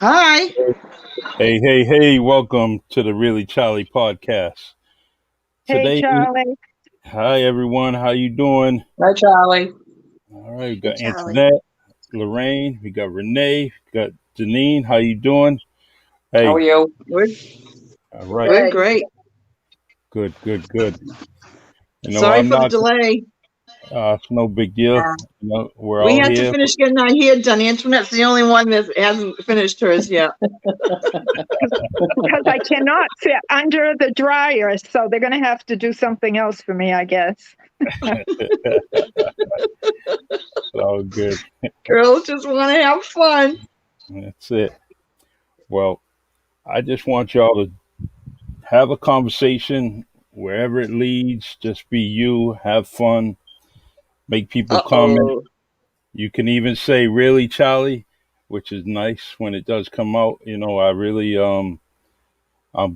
Hi. Hey, welcome to the Really Charlie podcast. Hey, Today, Charlie. hi everyone, how you doing? Hi, Charlie. All right, we Hey, got Charlie. Antoinette, Lorraine, we got Renee, we got Deneen, how you doing? How are Hey, you? We're all right, we're Good. great. good. Sorry I'm for the not, delay. it's no big deal. Yeah. We're We all had to here. finish getting our hair done. Antoinette's the only one that hasn't finished hers yet. Because I cannot fit under the dryer, so they're going to have to do something else for me, I guess. It's all good. Girls just want to have fun. That's it. Well, I just want y'all to have a conversation wherever it leads. Just be you, have fun, make people comment. Uh-oh. You can even say "really, Charlie," which is nice when it does come out. I really I'm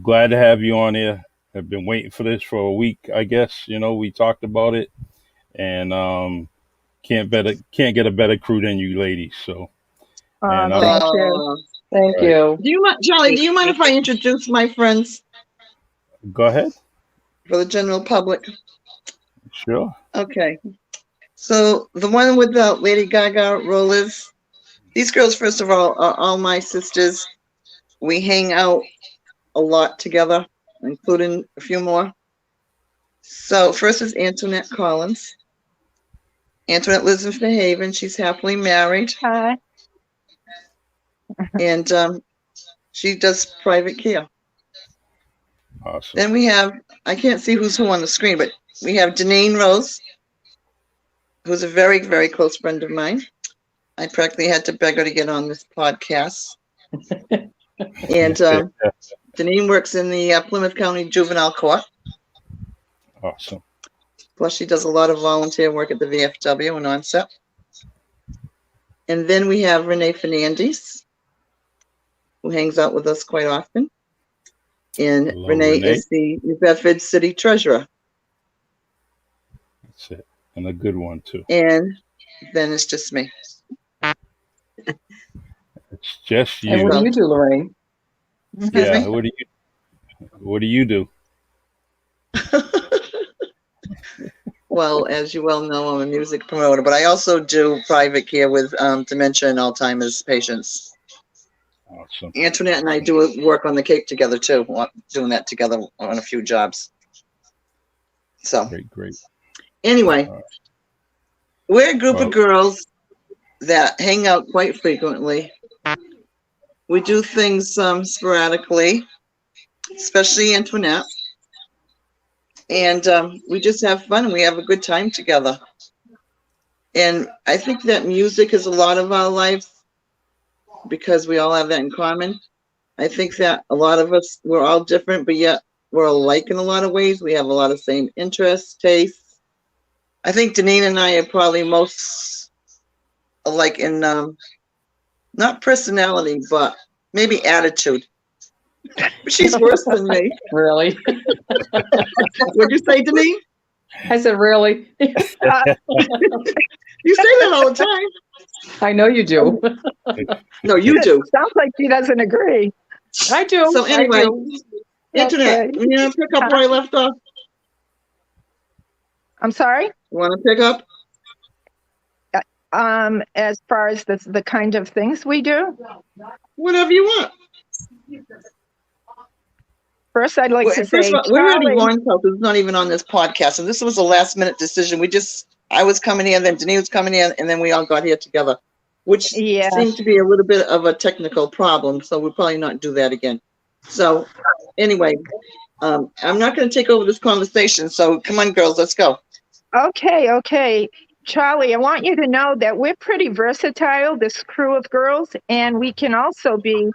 glad to have you on here. I've been waiting for this for a week, I guess. We talked about it, and can't get a better crew than you ladies. So, and I'm Thank you. Thank right. you. Do you mind, Charlie, do you mind if I introduce my friends Go ahead. for the general public? Sure. Okay. So the one with the Lady Gaga rollers, these girls, first of all, are all my sisters. We hang out a lot together, including a few more. So first is Antoinette Collins. Antoinette lives in Fairhaven. She's happily married, Hi. and she does private care. Awesome. Then we have, I can't see who's who on the screen, but we have Deneen Rose, who's a very, very close friend of mine. I practically had to beg her to get on this podcast. And Deneen works in the Plymouth County Juvenile Court. Awesome. Plus, she does a lot of volunteer work at the VFW and onset. And then we have Renee Fernandes, who hangs out with us quite often. And Hello, Renee Renee. is the New Bedford City Treasurer. That's it, and a good one too. And then it's just me. It's just And you. what do you do, Lorraine? Excuse Yeah. me? What do you do? Well, as you well know, I'm a music promoter, but I also do private care with dementia and Alzheimer's patients. Awesome. Antoinette and I do work on the Cape together too, doing that together on a few jobs. So Great. anyway, we're a group Well, of girls that hang out quite frequently. We do things sporadically, especially Antoinette. And we just have fun and we have a good time together. And I think that music is a lot of our life because we all have that in common. I think that a lot of us, we're all different, but yet we're alike in a lot of ways. We have a lot of same interests, tastes. I think Deneen and I are probably most alike in not personality, but maybe attitude. She's worse than me. Really? What'd you say, Deneen? I said, really? You say that all the time. I know you do. No, you do. Sounds like she doesn't agree. I do. So anyway, I do. Antoinette, Okay. you want to pick up where I left off? I'm sorry? You want to pick up? As far as the kind of things we do, Whatever you want. first I'd like Well, to first say, of all, we're at Charlie, Yvonne's house. It's not even on this podcast. And this was a last minute decision. I was coming in, then Denise was coming in, and then we all got here together, which Yeah. seemed to be a little bit of a technical problem. So we'll probably not do that again. So anyway, I'm not going to take over this conversation. So come on, girls, let's go. Okay. Charlie, I want you to know that we're pretty versatile, this crew of girls, and we can also be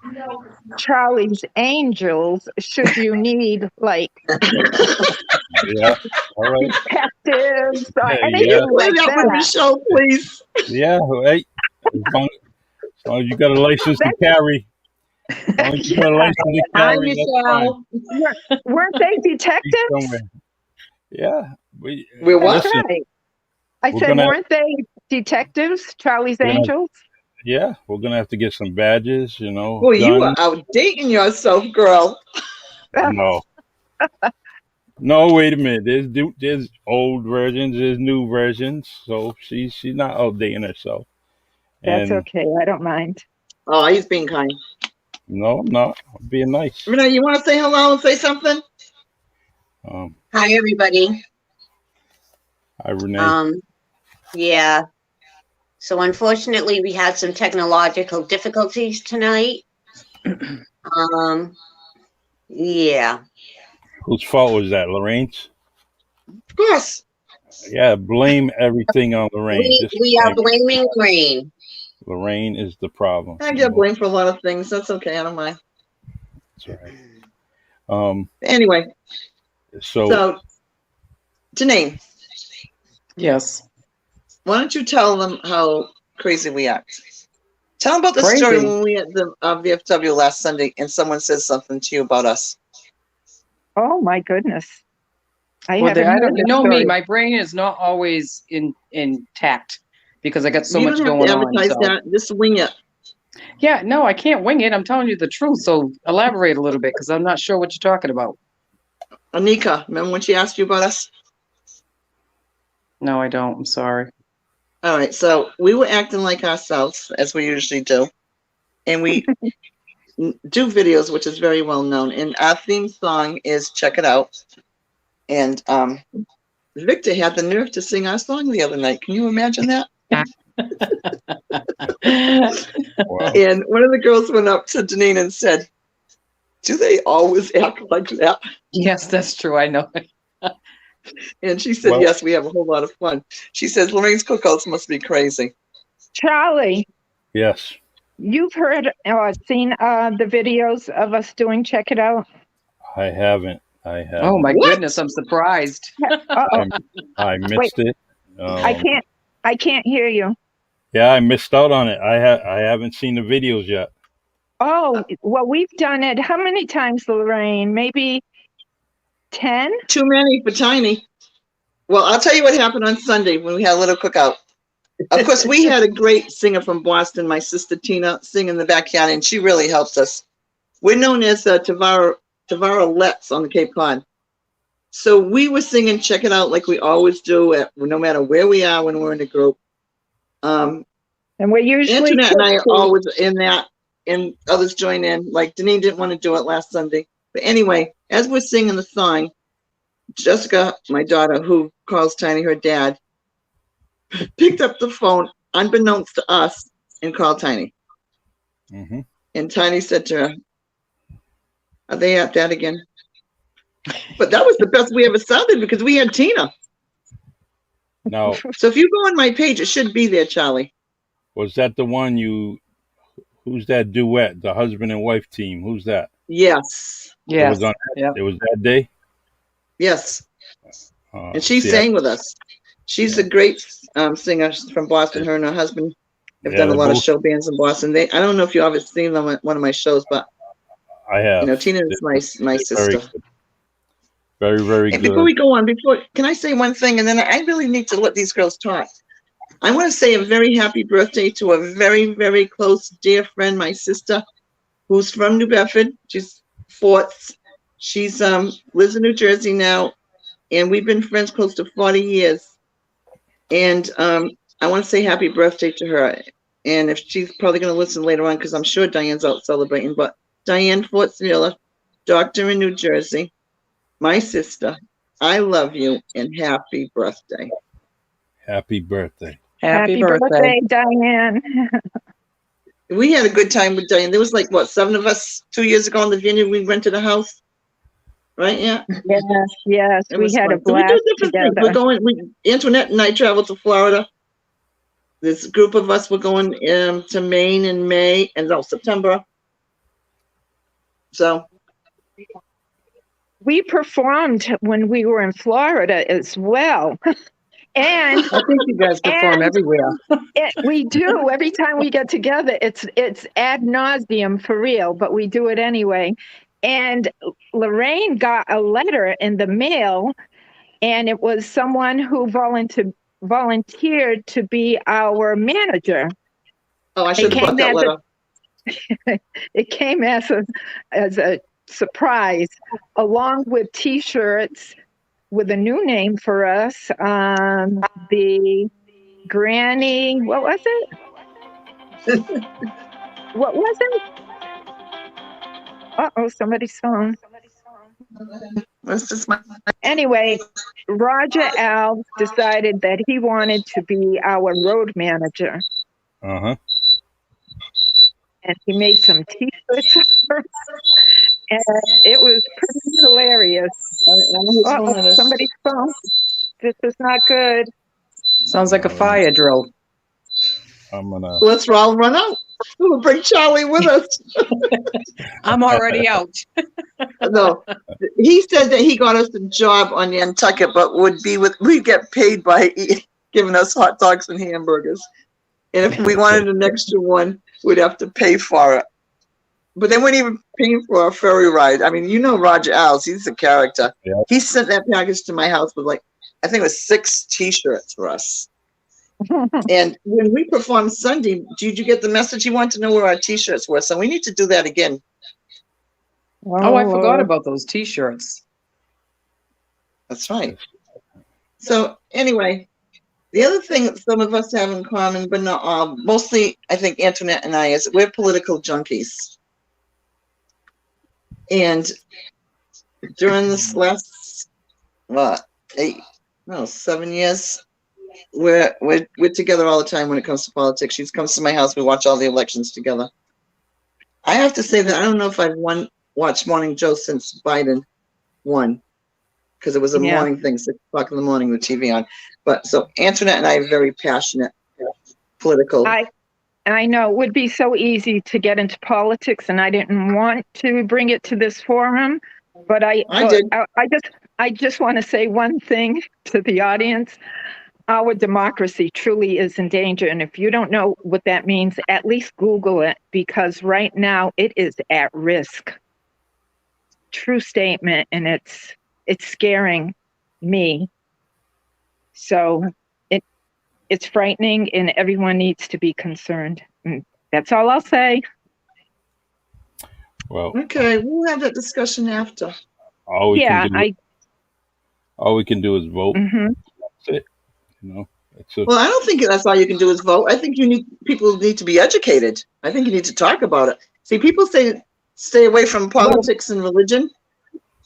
Charlie's angels should you need, like, yeah. All right. detectives or Yeah, anything yeah. Play like that for the that. show, please. Yeah. Hey, as long as you got a license to carry. As long as you got a license to Hi, carry, that's fine. Michelle. Weren't they Be detectives? somewhere. Yeah. We're what? That's Listen, right. I we're said, gonna weren't they detectives, Charlie's we're gonna angels? Yeah, we're gonna have to get some badges, Well, you are done. outdating yourself, girl. No, no, wait a minute. There's old versions, there's new versions. So she's not updating herself. That's And okay. I don't mind. Oh, he's being kind. no, I'm not. I'm being nice. Renee, you want to say hello and say something? Um, Hi, everybody. hi Renee. Um, yeah. So unfortunately, we had some technological difficulties tonight. Um, yeah. Whose fault was that? Lorraine's? Of course. Yeah, blame everything on Lorraine. We Just we are blame blaming rain. Lorraine is the problem. I get blamed for a lot of things. That's okay. I don't mind. That's right. Um, Anyway, so so Deneen, Yes. why don't you tell them how crazy we act? Tell them about the story Crazy. when we at the VFW last Sunday and someone says something to you about us. Oh my goodness. I Well, haven't I heard don't. You this know me. story. My brain is not always intact because I got so You much don't have to going on. advertise So that. Just wing it. yeah, no, I can't wing it. I'm telling you the truth. So elaborate a little bit because I'm not sure what you're talking about. Anika, remember when she asked you about us? No, I don't. I'm sorry. All right, so we were acting like ourselves, as we usually do. And we do videos, which is very well known. And our theme song is Check It Out. And Victor had the nerve to sing our song the other night. Can you imagine that? wow. And one of the girls went up to Deneen and said, "Do they always act like that?" Yes, that's true. I know. And she said, Well, "Yes, we have a whole lot of fun." She says, "Lorraine's cookouts must be crazy." Charlie, yes, you've heard or seen the videos of us doing Check It Out? I haven't. Oh my What? goodness, I'm surprised. Uh-oh. I missed it. I can't hear you. Yeah, I missed out on it. I haven't seen the videos yet. Oh, well, we've done it. How many times, Lorraine? Maybe 10? Too many for Tiny. Well, I'll tell you what happened on Sunday when we had a little cookout. Of course, we had a great singer from Boston, my sister Tina, sing in the backyard, and she really helped us. We're known as Tavara Letts on the Cape Cod. So we were singing Check It Out like we always do, no matter where we are when we're in a group. And we're usually Antoinette and I are tipsy. always in that, and others join in. Like Deneen didn't want to do it last Sunday. But anyway, as we're singing the song, Jessica, my daughter, who calls Tiny her dad, picked up the phone, unbeknownst to us, and called Tiny. Mm-hmm. And Tiny said to her, "Are they at that again?" But that was the best we ever sounded because we had Tina. Now, So if you go on my page, it should be there, Charlie. was that the one you? Who's that duet? The husband and wife team. Who's that? Yes. It Yes. was on. Yeah. It was that day. Yes. And she See, sang with us. She's a great singer from Boston. Her and her husband have done a they're lot of both. show bands in Boston. I don't know if you ever seen them at one of my shows, but I have. Tina is my Very sister. good. Very, very And good. before we go on, can I say one thing? And then I really need to let these girls talk. I want to say a very happy birthday to a very, very close, dear friend, my sister, who's from New Bedford. She's fourth. She's lives in New Jersey now, and we've been friends close to 40 years. And I want to say happy birthday to her. And if she's probably going to listen later on, because I'm sure Diane's out celebrating. But Diane Fortsmiller, doctor in New Jersey, my sister, I love you and happy birthday. Happy birthday. Happy birthday. Diane. We had a good time with Diane. There was like, what, 7 of us 2 years ago in the vineyard. We rented a house. Right? Yeah. Yes, It we was had fun. a So we blast do different together. things. Antoinette and I traveled to Florida. This group of us were going to Maine in May and September. So We performed when we were in Florida as well. And I think you guys perform And- everywhere. we do. Every time we get together, it's ad nauseum for real, but we do it anyway. And Lorraine got a letter in the mail, and it was someone who volunteered to be our manager. Oh, I should have brought that letter. It came as a surprise, along with T-shirts with a new name for us. The Granny, what was it? What was it? Uh-oh, somebody's phone. That's just my. Anyway, Roger Alves decided that he wanted to be our road manager. Uh-huh. And he made some T-shirts for us, and it was pretty hilarious. Uh-oh, somebody's phone. This is not good. Sounds like a fire drill. I'm gonna. Let's all run out. We'll bring Charlie with us. I'm already out. No, he said that he got us a job on Nantucket, but we'd get paid by giving us hot dogs and hamburgers. And if we wanted an extra one, we'd have to pay for it. But they weren't even paying for a ferry ride. I mean, you know Roger Alves, he's a character. Yeah. He sent that package to my house with I think it was 6 T-shirts for us. And when we performed Sunday, did you get the message? He wanted to know where our T-shirts were. So we need to do that again. Oh, I forgot about those T-shirts. That's right. So anyway, the other thing that some of us have in common, but not all, mostly I think Antoinette and I, is we're political junkies. And during this last 7 years, we're together all the time when it comes to politics. She comes to my house, we watch all the elections together. I have to say that I don't know if I've watched Morning Joe since Biden won, because it was a morning thing, 6 o'clock in the morning with TV on. But so Antoinette and I are very passionate political. I know it would be so easy to get into politics, and I didn't want to bring it to this forum, but I just want to say one thing to the audience. Our democracy truly is in danger, and if you don't know what that means, at least Google it, because right now it is at risk. True statement, and it's scaring me. So it's frightening, and everyone needs to be concerned. And that's all I'll say. Well, okay, we'll have that discussion after. All we can do is vote. Mm-hmm. That's it. Well, I don't think that's all you can do is vote. I think people need to be educated. I think you need to talk about it. See, people say stay away from politics and religion.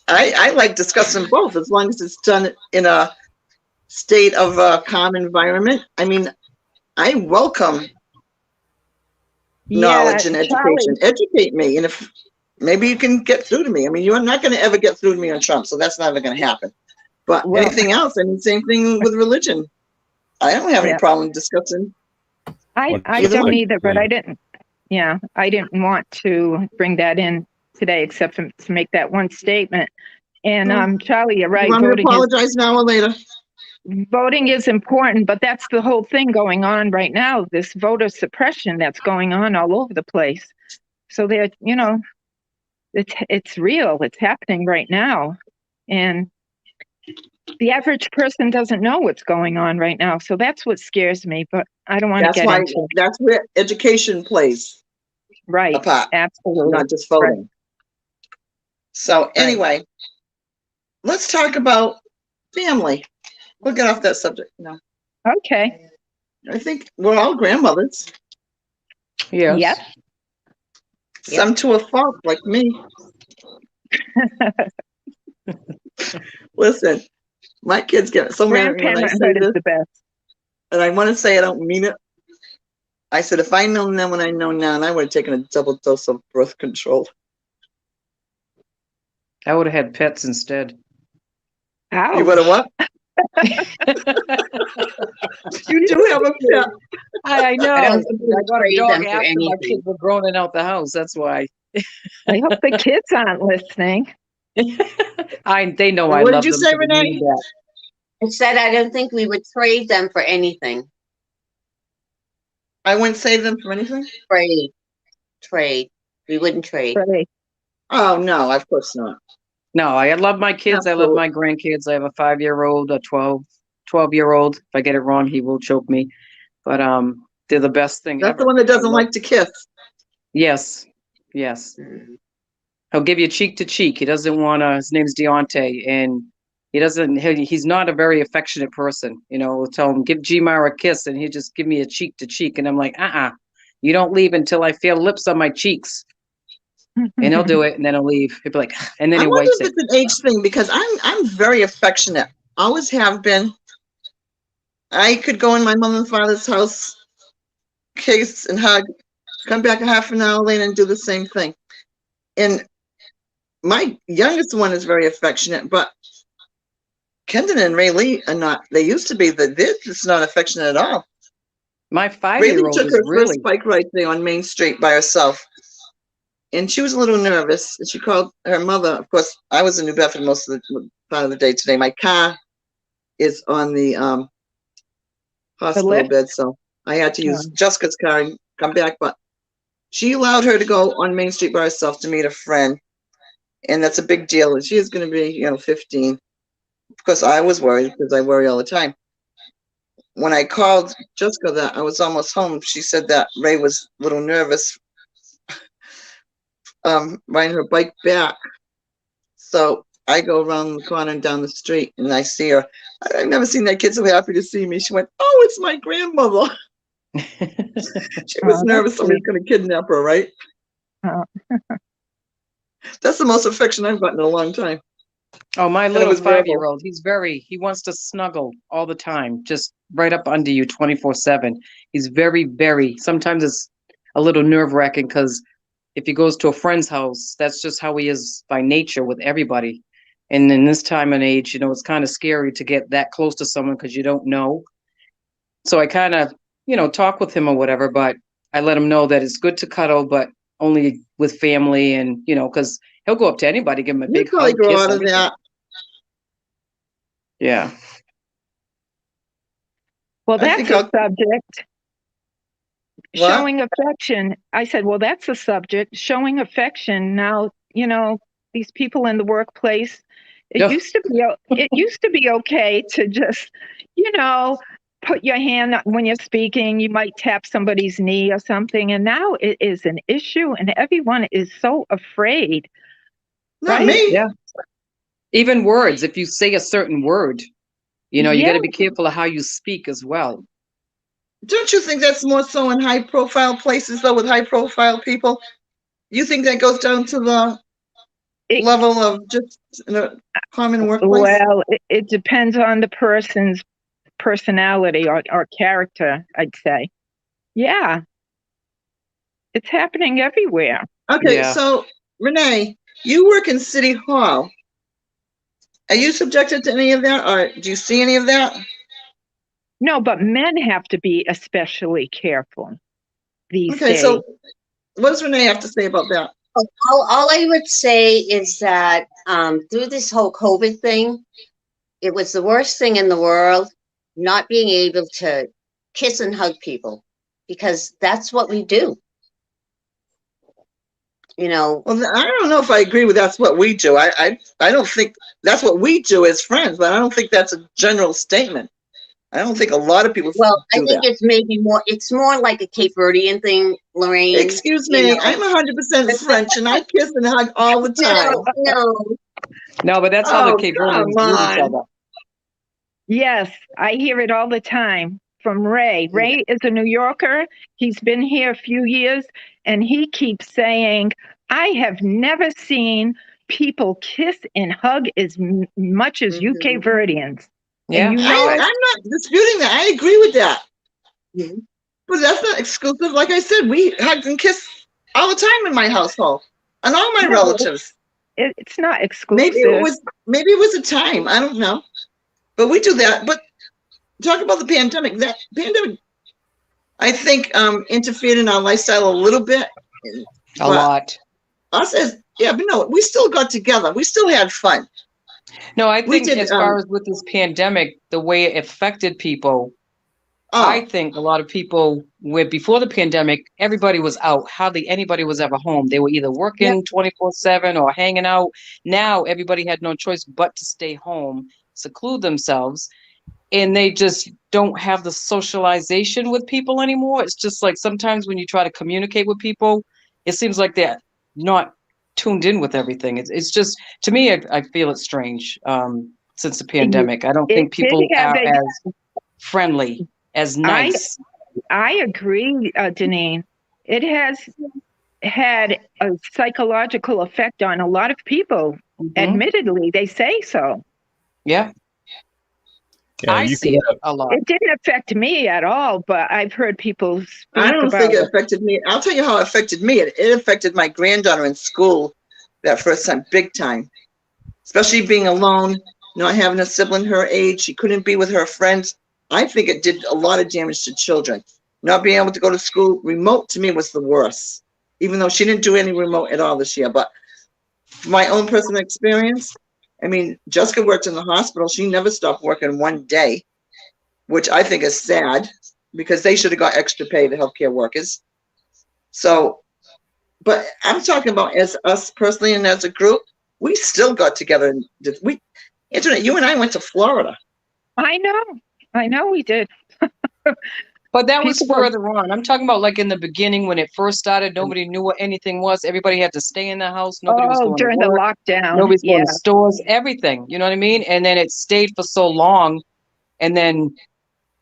I like discussing both as long as it's done in a state of a calm environment. I mean, I welcome knowledge and education. Educate me, and if maybe you can get through to me. I mean, you're not going to ever get through to me on Trump, so that's never going to happen. But anything else, I mean, same thing with religion. I don't have any problem discussing. I don't either, but I didn't want to bring that in today, except to make that one statement. And Charlie, you're right. You want me to apologize now or later? Voting is important, but that's the whole thing going on right now. This voter suppression that's going on all over the place. So it's real. It's happening right now, and the average person doesn't know what's going on right now. So that's what scares me. But I don't want to get into it. That's where education plays a part. Absolutely, not just voting. Right. So anyway, let's talk about family. We'll get off that subject now. Okay. I think we're all grandmothers. Yes. Yep. Some to a fault, like me. Listen, my kids get so mad at me when I say this. The best. And I want to say I don't mean it. I said, if I know then when I know now, and I would have taken a double dose of birth control. I would have had pets instead. Ouch. You would have what? You do have a pet. I know. I got a dog for after anything. my kids were grown and out the house. That's why. I hope the kids aren't listening. They know I What love did you them. say, Renee? I said I don't think we would trade them for anything. I wouldn't save them for anything? Trade. We wouldn't trade. Right. Oh, no, of course not. No, I love my kids. Absolutely. I love my grandkids. I have a 5-year-old, a 12-year-old. If I get it wrong, he will choke me. But They're the best thing That's ever. the one that I doesn't love- like to kiss. Yes, yes. He'll give you cheek to cheek. He doesn't want to. His name's Deontay, and he doesn't. He's not a very affectionate person. You know, we'll tell him give Gmar a kiss, and he'll just give me a cheek to cheek, and I'm like, you don't leave until I feel lips on my cheeks, and he'll do it, and then he'll leave. He'll be like, and then I he wonder wipes if it. it's an age thing because I'm very affectionate. Always have been. I could go in my mom and father's house, kiss and hug, come back a half an hour later and do the same thing. And my youngest one is very affectionate, but Kendon and Rayleigh are not. They used to be, they're just not affectionate at all. My Rayleigh 5-year-old took is her really. first bike ride day on Main Street by herself. And she was a little nervous. And she called her mother. Of course, I was in New Bedford most of the part of the day today. My car is on the hospital lift? bed, so I had to use Jessica's car and come back. But she allowed her to go on Main Street by herself to meet a friend. And that's a big deal. And she is going to be, 15. Of course, I was worried because I worry all the time. When I called Jessica that I was almost home, she said that Ray was a little nervous riding her bike back. So I go around the corner and down the street and I see her. I've never seen that kid so happy to see me. She went, "Oh, it's my grandmother." She was nervous somebody's going to kidnap her, right? That's the most affection I've gotten in a long time. Oh, my it little was verbal. 5-year-old, he wants to snuggle all the time, just right up under you 24/7. He's very, very, sometimes it's a little nerve-wracking because if he goes to a friend's house, that's just how he is by nature with everybody. And in this time and age, it's kind of scary to get that close to someone because you don't know. So I kind of, talk with him or whatever, but I let him know that it's good to cuddle, but only with family and, because he'll go up to anybody, give him a You big probably hug, grow kiss, out of everything. that. Yeah. Well, I that's think a I'll- subject. What? Showing affection. I said, well, that's a subject. Showing affection. Now, these people in the workplace, it Yeah. used to be okay to just, put your hand up when you're speaking. You might tap somebody's knee or something. And now it is an issue and everyone is so afraid. Not Right? me. Yeah. Even words, if you say a certain word, you got Yeah. to be careful of how you speak as well. Don't you think that's more so in high profile places though, with high profile people? You think that goes down to the It- level of just in a common workplace? Well, it depends on the person's personality or character, I'd say. Yeah. It's happening everywhere. Okay, Yeah. so Renee, you work in City Hall. Are you subjected to any of that, or do you see any of that? No, but men have to be especially careful these Okay, days. so what does Renee have to say about that? All I would say is that through this whole COVID thing, it was the worst thing in the world not being able to kiss and hug people, because that's what we do. Well, I don't know if I agree with that's what we do. I don't think that's what we do as friends, but I don't think that's a general statement. I don't think a lot of people Well, I do think that. it's maybe more, it's more like a Cape Verdean thing, Lorraine. Excuse me, I'm 100% French and I kiss and hug all the time. No, but that's how the Oh, Cape come Verdeans greet each on. other. Yes, I hear it all the time from Ray. Ray is a New Yorker. He's been here a few years, and he keeps saying, I have never seen people kiss and hug as much as you Cape Verdeans. Yeah. And I'm not disputing that. I agree with that. Mhm. But that's not exclusive. Like I said, we hug and kiss all the time in my household and all my No. relatives. it's not exclusive. Maybe it was a time. I don't know. But we do that. But talk about the pandemic. That pandemic, I think, interfered in our lifestyle a little bit. A lot. Us but no, we still got together. We still had fun. No, I We think did, as far as with this pandemic, the way it affected people, I think a lot of people, before the pandemic, everybody was out. Hardly anybody was ever home. They were either working 24/7 or hanging out. Now everybody had no choice but to stay home, seclude themselves, and they just don't have the socialization with people anymore. It's just like sometimes when you try to communicate with people, it seems like they're not tuned in with everything. It's just, to me, I feel it's strange since the pandemic. I don't It think did people have are a, as friendly, as nice. I agree, Deneen. It has had a psychological effect on a lot of people. Admittedly, they say so. Yeah. Yeah, I you could see it have, a lot. It didn't affect me at all, but I've heard people I speak don't about think it it. affected me. I'll tell you how it affected me. It affected my granddaughter in school that first time, big time. Especially being alone, not having a sibling her age. She couldn't be with her friends. I think it did a lot of damage to children. Not being able to go to school, remote to me was the worst. Even though she didn't do any remote at all this year. But my own personal experience, I mean, Jessica worked in the hospital. She never stopped working one day, which I think is sad because they should have got extra pay, the healthcare workers. So, but I'm talking about as us personally and as a group, we still got together and Antoinette, you and I went to Florida. I know we did. But that was People were- further on. I'm talking about like in the beginning when it first started, nobody knew what anything was. Everybody had to stay in the house. Nobody was going during to the work. lockdown. Nobody's Yeah. going to stores, everything. You know what I mean? And then it stayed for so long. And then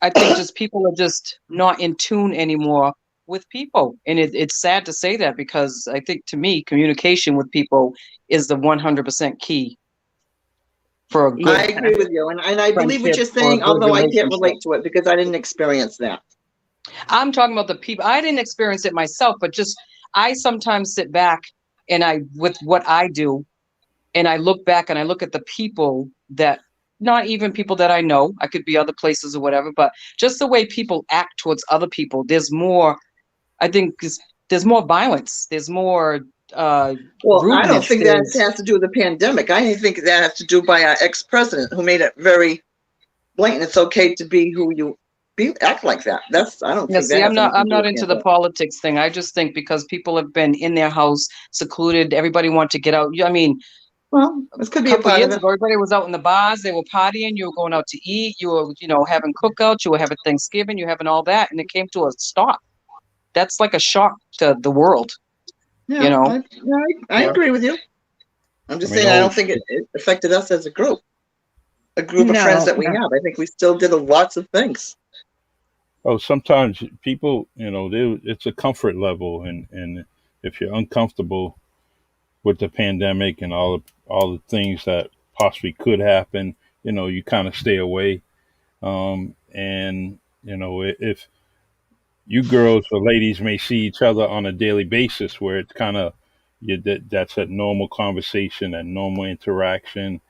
I think just people are just not in tune anymore with people. And it's sad to say that because I think to me, communication with people is the 100% key for a good I agree with you. And I believe what you're friendship or a saying, good although I can't relationship. relate to it because I didn't experience that. I'm talking about the people. I didn't experience it myself, but just I sometimes sit back and with what I do, and I look back and I look at the people that, not even people that I know, I could be other places or whatever, but just the way people act towards other people. There's more, I think, there's more violence. There's more Well, rudeness. I don't think that has to do with the pandemic. I think that has to do by our ex-president who made it very blatant. It's okay to be who you act like that. I don't think that. See, has I'm anything to do not with into the pandemic. politics thing. I just think because people have been in their house, secluded, everybody want to get out. I mean, Well, this could be a couple part years of it. ago, everybody was out in the bars. They were partying. You were going out to eat. You were, having cookouts. You were having Thanksgiving. You were having all that, and it came to a stop. That's like a shock to the world. Yeah, I agree with you. I'm just saying I don't think it affected us as a group of friends that we have. I think we still did lots of things. oh, sometimes people, it's a comfort level, and if you're uncomfortable with the pandemic and all the things that possibly could happen, you kind of stay away. And if you girls or ladies may see each other on a daily basis, where it's kind of that's a normal conversation and normal interaction.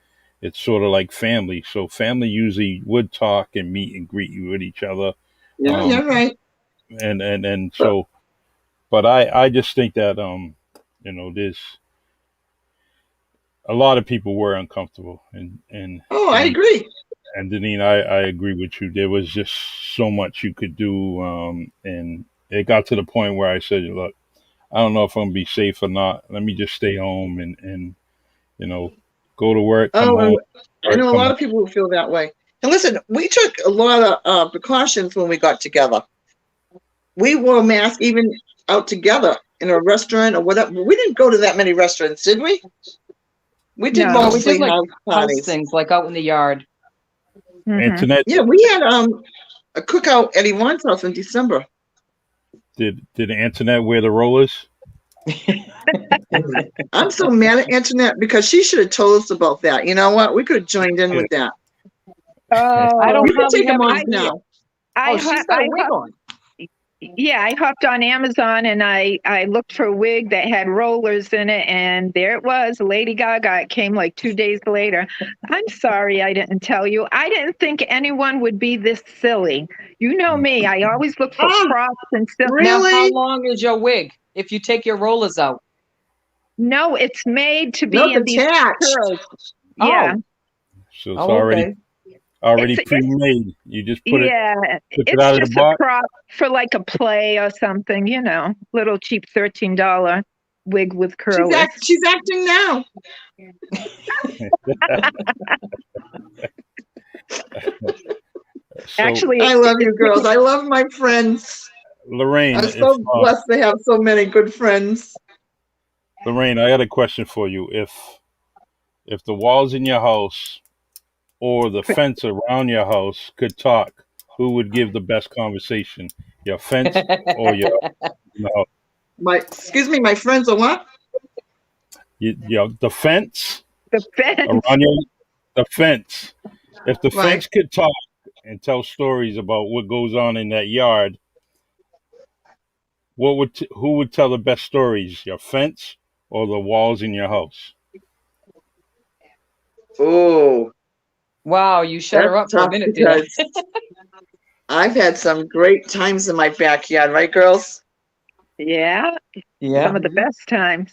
It's sort of like family. So family usually would talk and meet and greet you with each other. Yeah, you're right. And so, but I just think that there's a lot of people were uncomfortable, and I agree. And Deneen, I agree with you. There was just so much you could do, and it got to the point where I said, "Look, I don't know if I'm gonna be safe or not. Let me just stay home and go to work, come home." I know a lot of people who feel that way. And listen, we took a lot of precautions when we got together. We wore masks even out together in a restaurant or whatever. We didn't go to that many restaurants, did we? We did mostly house parties. Things like out in the yard. Antoinette. Yeah, we had a cookout at Yvonne's house in December. Did Antoinette wear the rollers? I'm so mad at Antoinette because she should have told us about that. You know what? We could have joined in with that. I don't. You can take them off now. She's got a wig on. Yeah, I hopped on Amazon and I looked for a wig that had rollers in it, and there it was, Lady Gaga. It came like 2 days later. I'm sorry I didn't tell you. I didn't think anyone would be this silly. You know me. I always look for props and stuff. Really? Now, how long is your wig if you take your rollers out? No, it's made to be in these curls. Yeah. So it's already pre-made. You just put it out of the box. It's just a prop for like a play or something, little cheap $13 wig with curls. She's acting now. So Actually, I love you girls. I love my friends. Lorraine, I'm if so blessed to have so many good friends. Lorraine, I got a question for you. If the walls in your house or the fence around your house could talk, who would give the best conversation? Your fence or your house? Excuse me, my friends are what? The fence the fence. around your the fence. If the Right. fence could talk and tell stories about what goes on in that yard, who would tell the best stories? Your fence or the walls in your house? Oh, Wow, you shut that's her up for a tough minute there. because I've had some great times in my backyard, right, girls? Yeah, Yeah. some of the best times.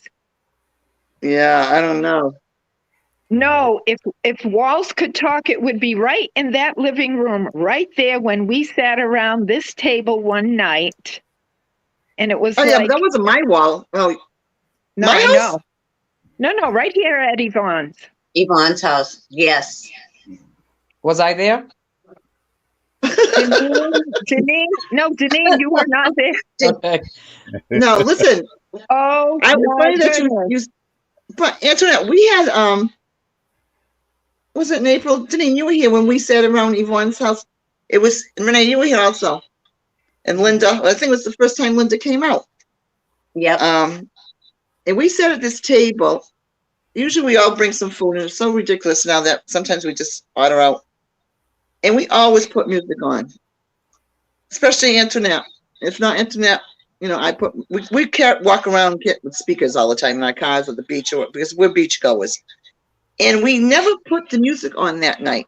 Yeah, I don't know. No, if walls could talk, it would be right in that living room, right there when we sat around this table one night. And it was Oh yeah, but like, that wasn't my wall. Oh, no, my I house? know. No, right here at Yvonne's. Yvonne's house. Yes. Was I there? Deneen, you were not there. Okay. No, listen. Oh It's my funny that goodness. but Antoinette, we had was it in April? Deneen, you were here when we sat around Yvonne's house. It was Renee, you were here also. And Linda, I think it was the first time Linda came out. Yep. And we sat at this table. Usually we all bring some food, and it's so ridiculous now that sometimes we just order out. And we always put music on, especially Antoinette. If not Antoinette, we can't walk around with speakers all the time in our cars at the beach, because we're beach goers. And we never put the music on that night.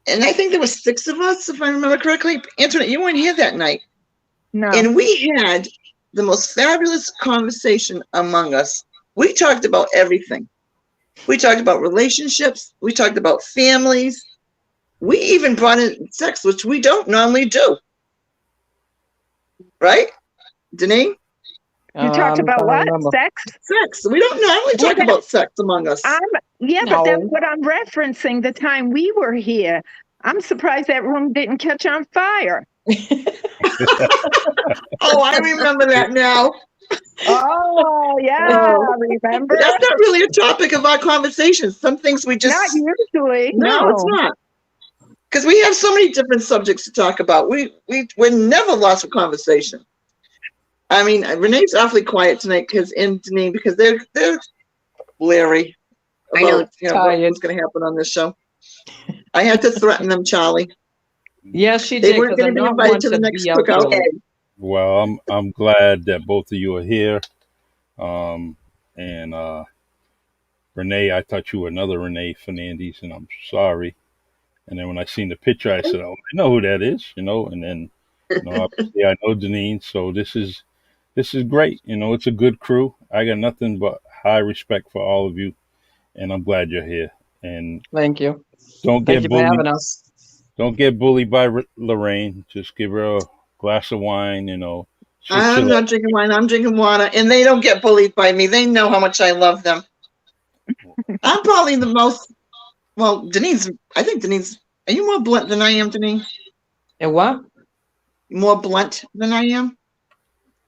And I think there were 6 of us, if I remember correctly. Antoinette, you weren't here that night. No. And we had the most fabulous conversation among us. We talked about everything. We talked about relationships. We talked about families. We even brought in sex, which we don't normally do. Right? Deneen? You talked about what? Sex? Sex. We don't normally talk about sex among us. But that's what I'm referencing, the time we were here. I'm surprised that room didn't catch on fire. Oh, I remember that now. Oh, yeah, remember? But that's not really a topic of our conversation. Some things we just... Not usually. No, it's not. Because we have so many different subjects to talk about. We're never lost a conversation. I mean, Renee's awfully quiet tonight because they're leery about what's going to happen on this show. I had to threaten them, Charlie. Yes, she did. They weren't going to be invited to the next cookout. Well, I'm glad that both of you are here. And Renee, I thought you were another Renee Fernandes, and I'm sorry. And then when I seen the picture, I said, "Oh, I know who that is," And then, obviously I know Deneen. So this is great. It's a good crew. I got nothing but high respect for all of you, and I'm glad you're here. And thank you. Thank you for having us. Don't get bullied by Lorraine. Just give her a glass of wine. I'm not drinking wine. I'm drinking water, and they don't get bullied by me. They know how much I love them. I'm probably the most. Well, Deneen's. I think Deneen's. Are you more blunt than I am, Deneen? And what? More blunt than I am?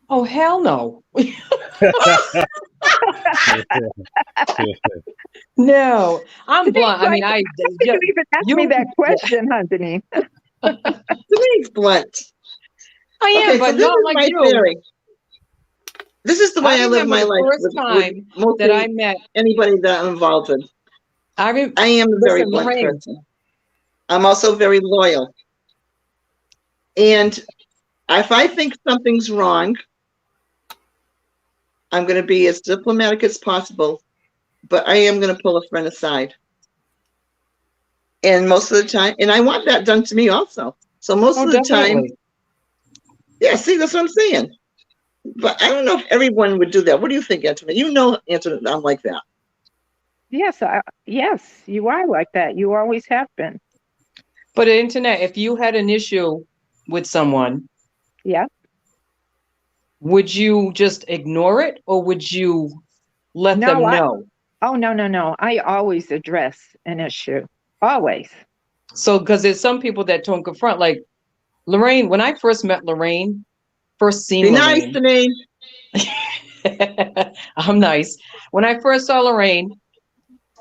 Oh, hell no. No, I'm blunt. I mean, you even asked me that question, huh, Deneen? Deneen's blunt. I am, but not like you. Theory. This is the way I live my life. First time that I met anybody that I'm involved with. I am a very blunt person. I'm also very loyal. And if I think something's wrong, I'm going to be as diplomatic as possible, but I am going to pull a friend aside. And most of the time, and I want that done to me also. So most of the time, yeah, see, that's what I'm saying. But I don't know if everyone would do that. What do you think, Antoinette? Antoinette, I'm like that. Yes, yes, you are like that. You always have been. But Antoinette, if you had an issue with someone, yeah, would you just ignore it, or would you let them know? No. I always address an issue. Always. So, because there's some people that don't confront, like Lorraine. When I first met Lorraine, first seen Be nice, Lorraine. Deneen. I'm nice. When I first saw Lorraine,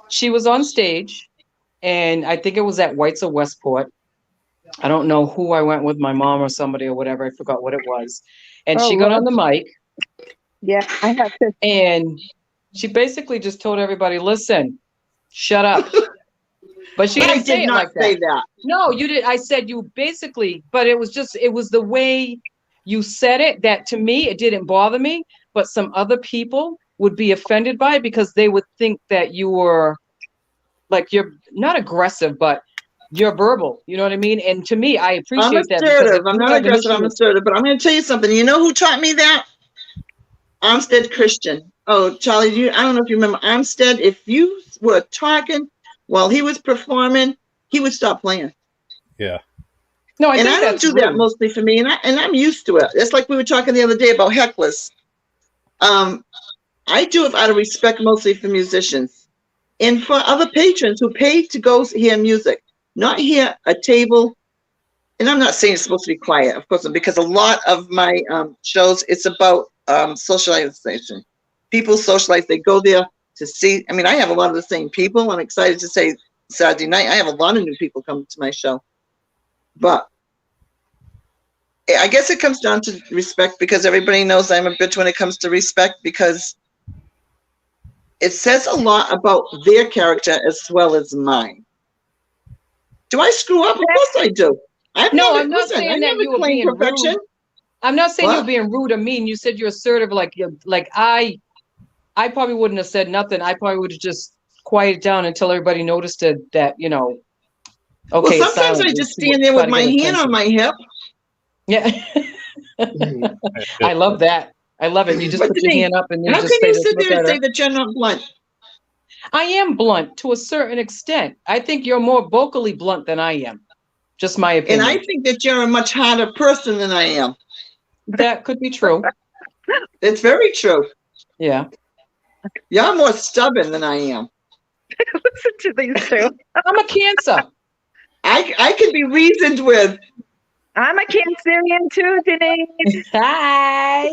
she was on stage, and I think it was at White's of Westport. I don't know who I went with, my mom or somebody or whatever. I forgot what it was. And she got on the mic. Yeah, I have to. And she basically just told everybody, listen, shut up. But she didn't say it like that. Say that. No, you did. I said you basically, but it was the way you said it that to me, it didn't bother me. But some other people would be offended by it because they would think that you were like, you're not aggressive, but you're verbal. You know what I mean? And to me, I appreciate that. I'm assertive. I'm not aggressive. I'm assertive. But I'm going to tell you something. You know who taught me that? Armstead Christian. Oh, Charlie, I don't know if you remember Armstead. If you were talking while he was performing, he would stop playing. Yeah. No, I don't do that mostly for me, and I'm used to it. It's like we were talking the other day about hecklers. I do it out of respect mostly for musicians and for other patrons who pay to go hear music, not hear a table. And I'm not saying it's supposed to be quiet, of course, because a lot of my shows, it's about socialization. People socialize. They go there to see. I mean, I have a lot of the same people. I'm excited to say Saturday night, I have a lot of new people coming to my show. But I guess it comes down to respect, because everybody knows I'm a bitch when it comes to respect, because it says a lot about their character as well as mine. Do I screw up? Of course I do. I'm not saying that you were being rude. I'm not saying you're being rude or mean. You said you're assertive. Like I probably wouldn't have said nothing. I probably would have just quieted down until everybody noticed it, that, you know. Okay. Well, sometimes I just stand there with my hand on my hip. Yeah. I love that. I love it. You just put your hand up and you how just can you sit there and say that you're not blunt? I am blunt to a certain extent. I think you're more vocally blunt than I am. Just my opinion. And I think that you're a much harder person than I am. That could be true. It's very true. Yeah. You're more stubborn than I am. Listen to these two. I'm a Cancer. I can be reasoned with. I'm a Cancerian too, Deneen. Hi.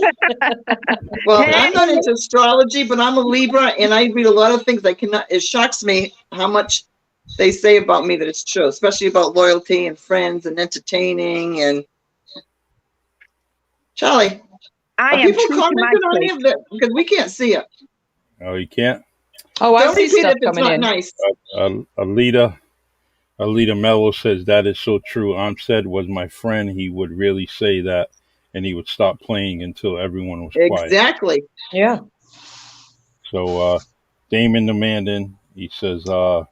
Well, I'm not into astrology, but I'm a Libra, and I read a lot of things. It shocks me how much they say about me that it's true, especially about loyalty and friends and entertaining. And Charlie, are people commenting on you because we can't see it? Oh, you can't? Oh, I see stuff if it's coming not in. Nice. Alita Mello says that is so true. Armstead was my friend. He would really say that, and he would stop playing until everyone was quiet. Exactly. Yeah. So Damon the Mandan, he says, hello,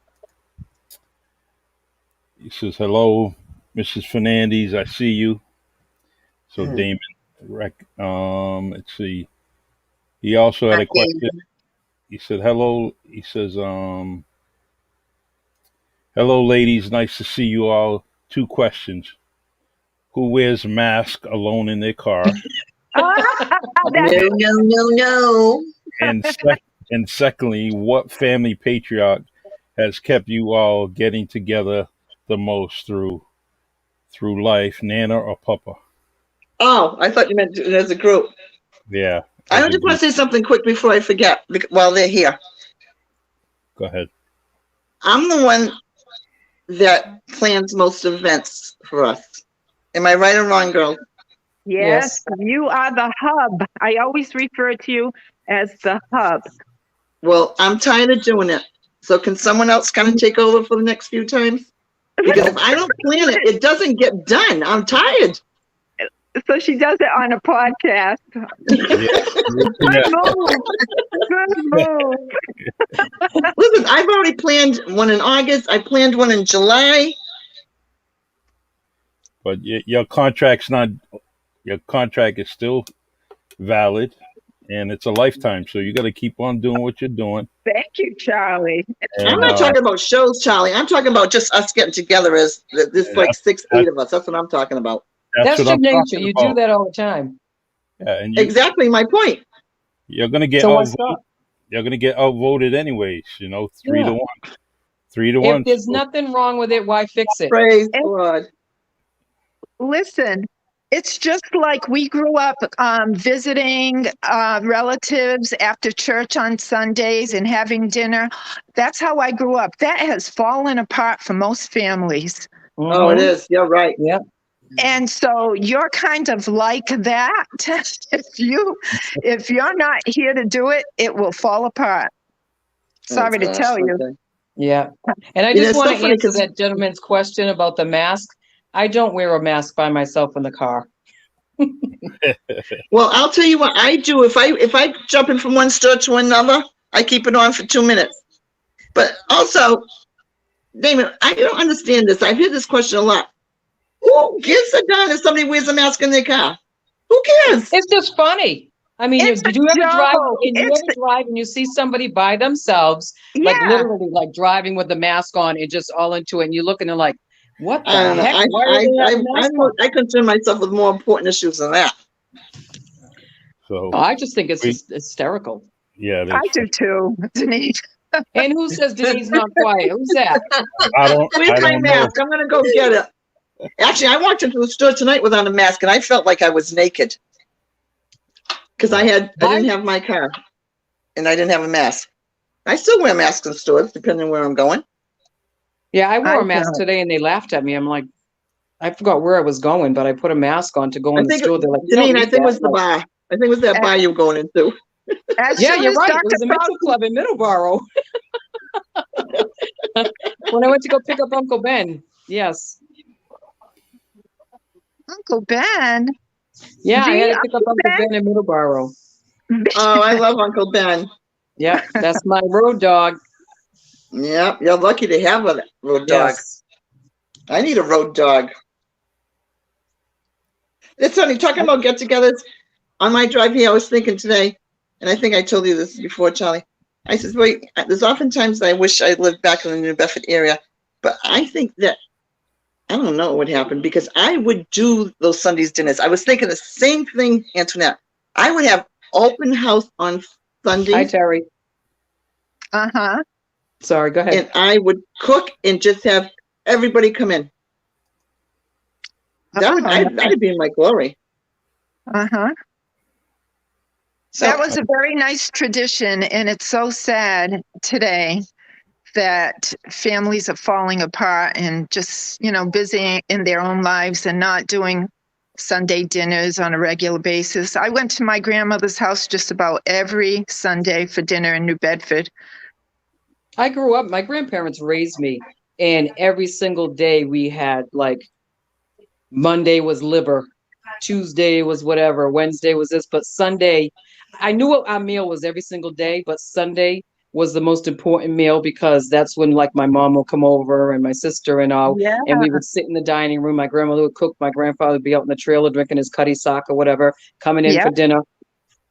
Mrs. Fernandes, I see you. So Damon, let's see. He also had a question. He said, hello. He says, hello, ladies. Nice to see you all. 2 questions. Who wears a mask alone in their car? No. And secondly, what family patriarch has kept you all getting together the most through life, Nana or Papa? Oh, I thought you meant as a group. Yeah. I just want to say something quick before I forget while they're here. Go ahead. I'm the one that plans most events for us. Am I right or wrong, girl? Yes, you are the hub. I always refer to you as the hub. Well, I'm tired of doing it. So can someone else kind of take over for the next few times? Because if I don't plan it, it doesn't get done. I'm tired. So she does it on a podcast. Good move. Listen, I've already planned one in August. I planned one in July. But your contract is still valid, and it's a lifetime. So you got to keep on doing what you're doing. Thank you, Charlie. And, I'm not talking about shows, Charlie. I'm talking about just us getting together as this, like 6, 8 of us. That's what I'm talking about. That's your nature. You do that all the time. Yeah, and exactly my point. You're gonna get outvoted. You're gonna get outvoted anyways. 3 to 1. 3 to If 1. there's nothing wrong with it, why fix it? Praise And God. listen, it's just like we grew up visiting relatives after church on Sundays and having dinner. That's how I grew up. That has fallen apart for most families. Oh, it Mm-hmm. is. You're right. Yep. And so you're kind of like that. If you're not here to do it, it will fall apart. Oh, Sorry to gosh. tell you. Okay. Yeah. And I You know, just it's want so to funny answer because, that gentleman's question about the mask. I don't wear a mask by myself in the car. well, I'll tell you what I do. If I jump in from one store to another, I keep it on for 2 minutes. But also, Damon, I don't understand this. I've heard this question a lot. Who gives a darn if somebody wears a mask in their car? Who cares? It's just funny. I mean, It's a did you ever drive? joke. And you ever drive and you see somebody by themselves, like Yeah. literally, like driving with the mask on and just all into it, and you look and they're like, "What the I don't know. heck? Why do they have a mask on?" I concern myself with more important issues than that. So Oh, I just think it's we, just hysterical. yeah, it I is. do too, Denise. And who says Denise's not quiet? Who's that? I don't Where's my know. mask? I'm gonna go get it. Actually, I walked into the store tonight without a mask, and I felt like I was naked because I didn't have my car, and I didn't have a mask. I still wear masks in stores, depending on where I'm going. Yeah, I wore I a mask don't. today and they laughed at me. I'm like, I forgot where I was going, but I put a mask on to go I in the think, store. They're like, "You don't Deneen, I need think it that." was the bar. I think it was that bar you were going into. As Yeah, soon you're as right. It Dr. was a mental club in Middleborough. When I went to go pick up Uncle Ben. Yes. Uncle Ben, Yeah, I had the to pick up Uncle Ben in Middleborough. Oh, I love Uncle Ben. Yeah, that's my road dog. Yep, you're lucky to have a road dog. Yes. I need a road dog. It's funny, talking about get-togethers. On my drive here, I was thinking today, and I think I told you this before, Charlie. I said, wait, there's oftentimes I wish I lived back in the New Bedford area, but I think that, I don't know what would happen because I would do those Sundays dinners. I was thinking the same thing, Antoinette. I would have open house on Hi, Sundays, Terry. uh-huh. Sorry, go ahead. and I would cook and just have everybody come in. That'd be my glory. Uh-huh. So, That was a very nice tradition, and it's so sad today that families are falling apart and just, busy in their own lives and not doing Sunday dinners on a regular basis. I went to my grandmother's house just about every Sunday for dinner in New Bedford. I grew up, my grandparents raised me, and every single day we had like Monday was liver, Tuesday was whatever, Wednesday was this, but Sunday, I knew what our meal was every single day, but Sunday was the most important meal because that's when like my mom will come over and my sister and all, Yeah. and we would sit in the dining room. My grandmother would cook, my grandfather would be out in the trailer drinking his cutty sock or whatever, coming in for dinner.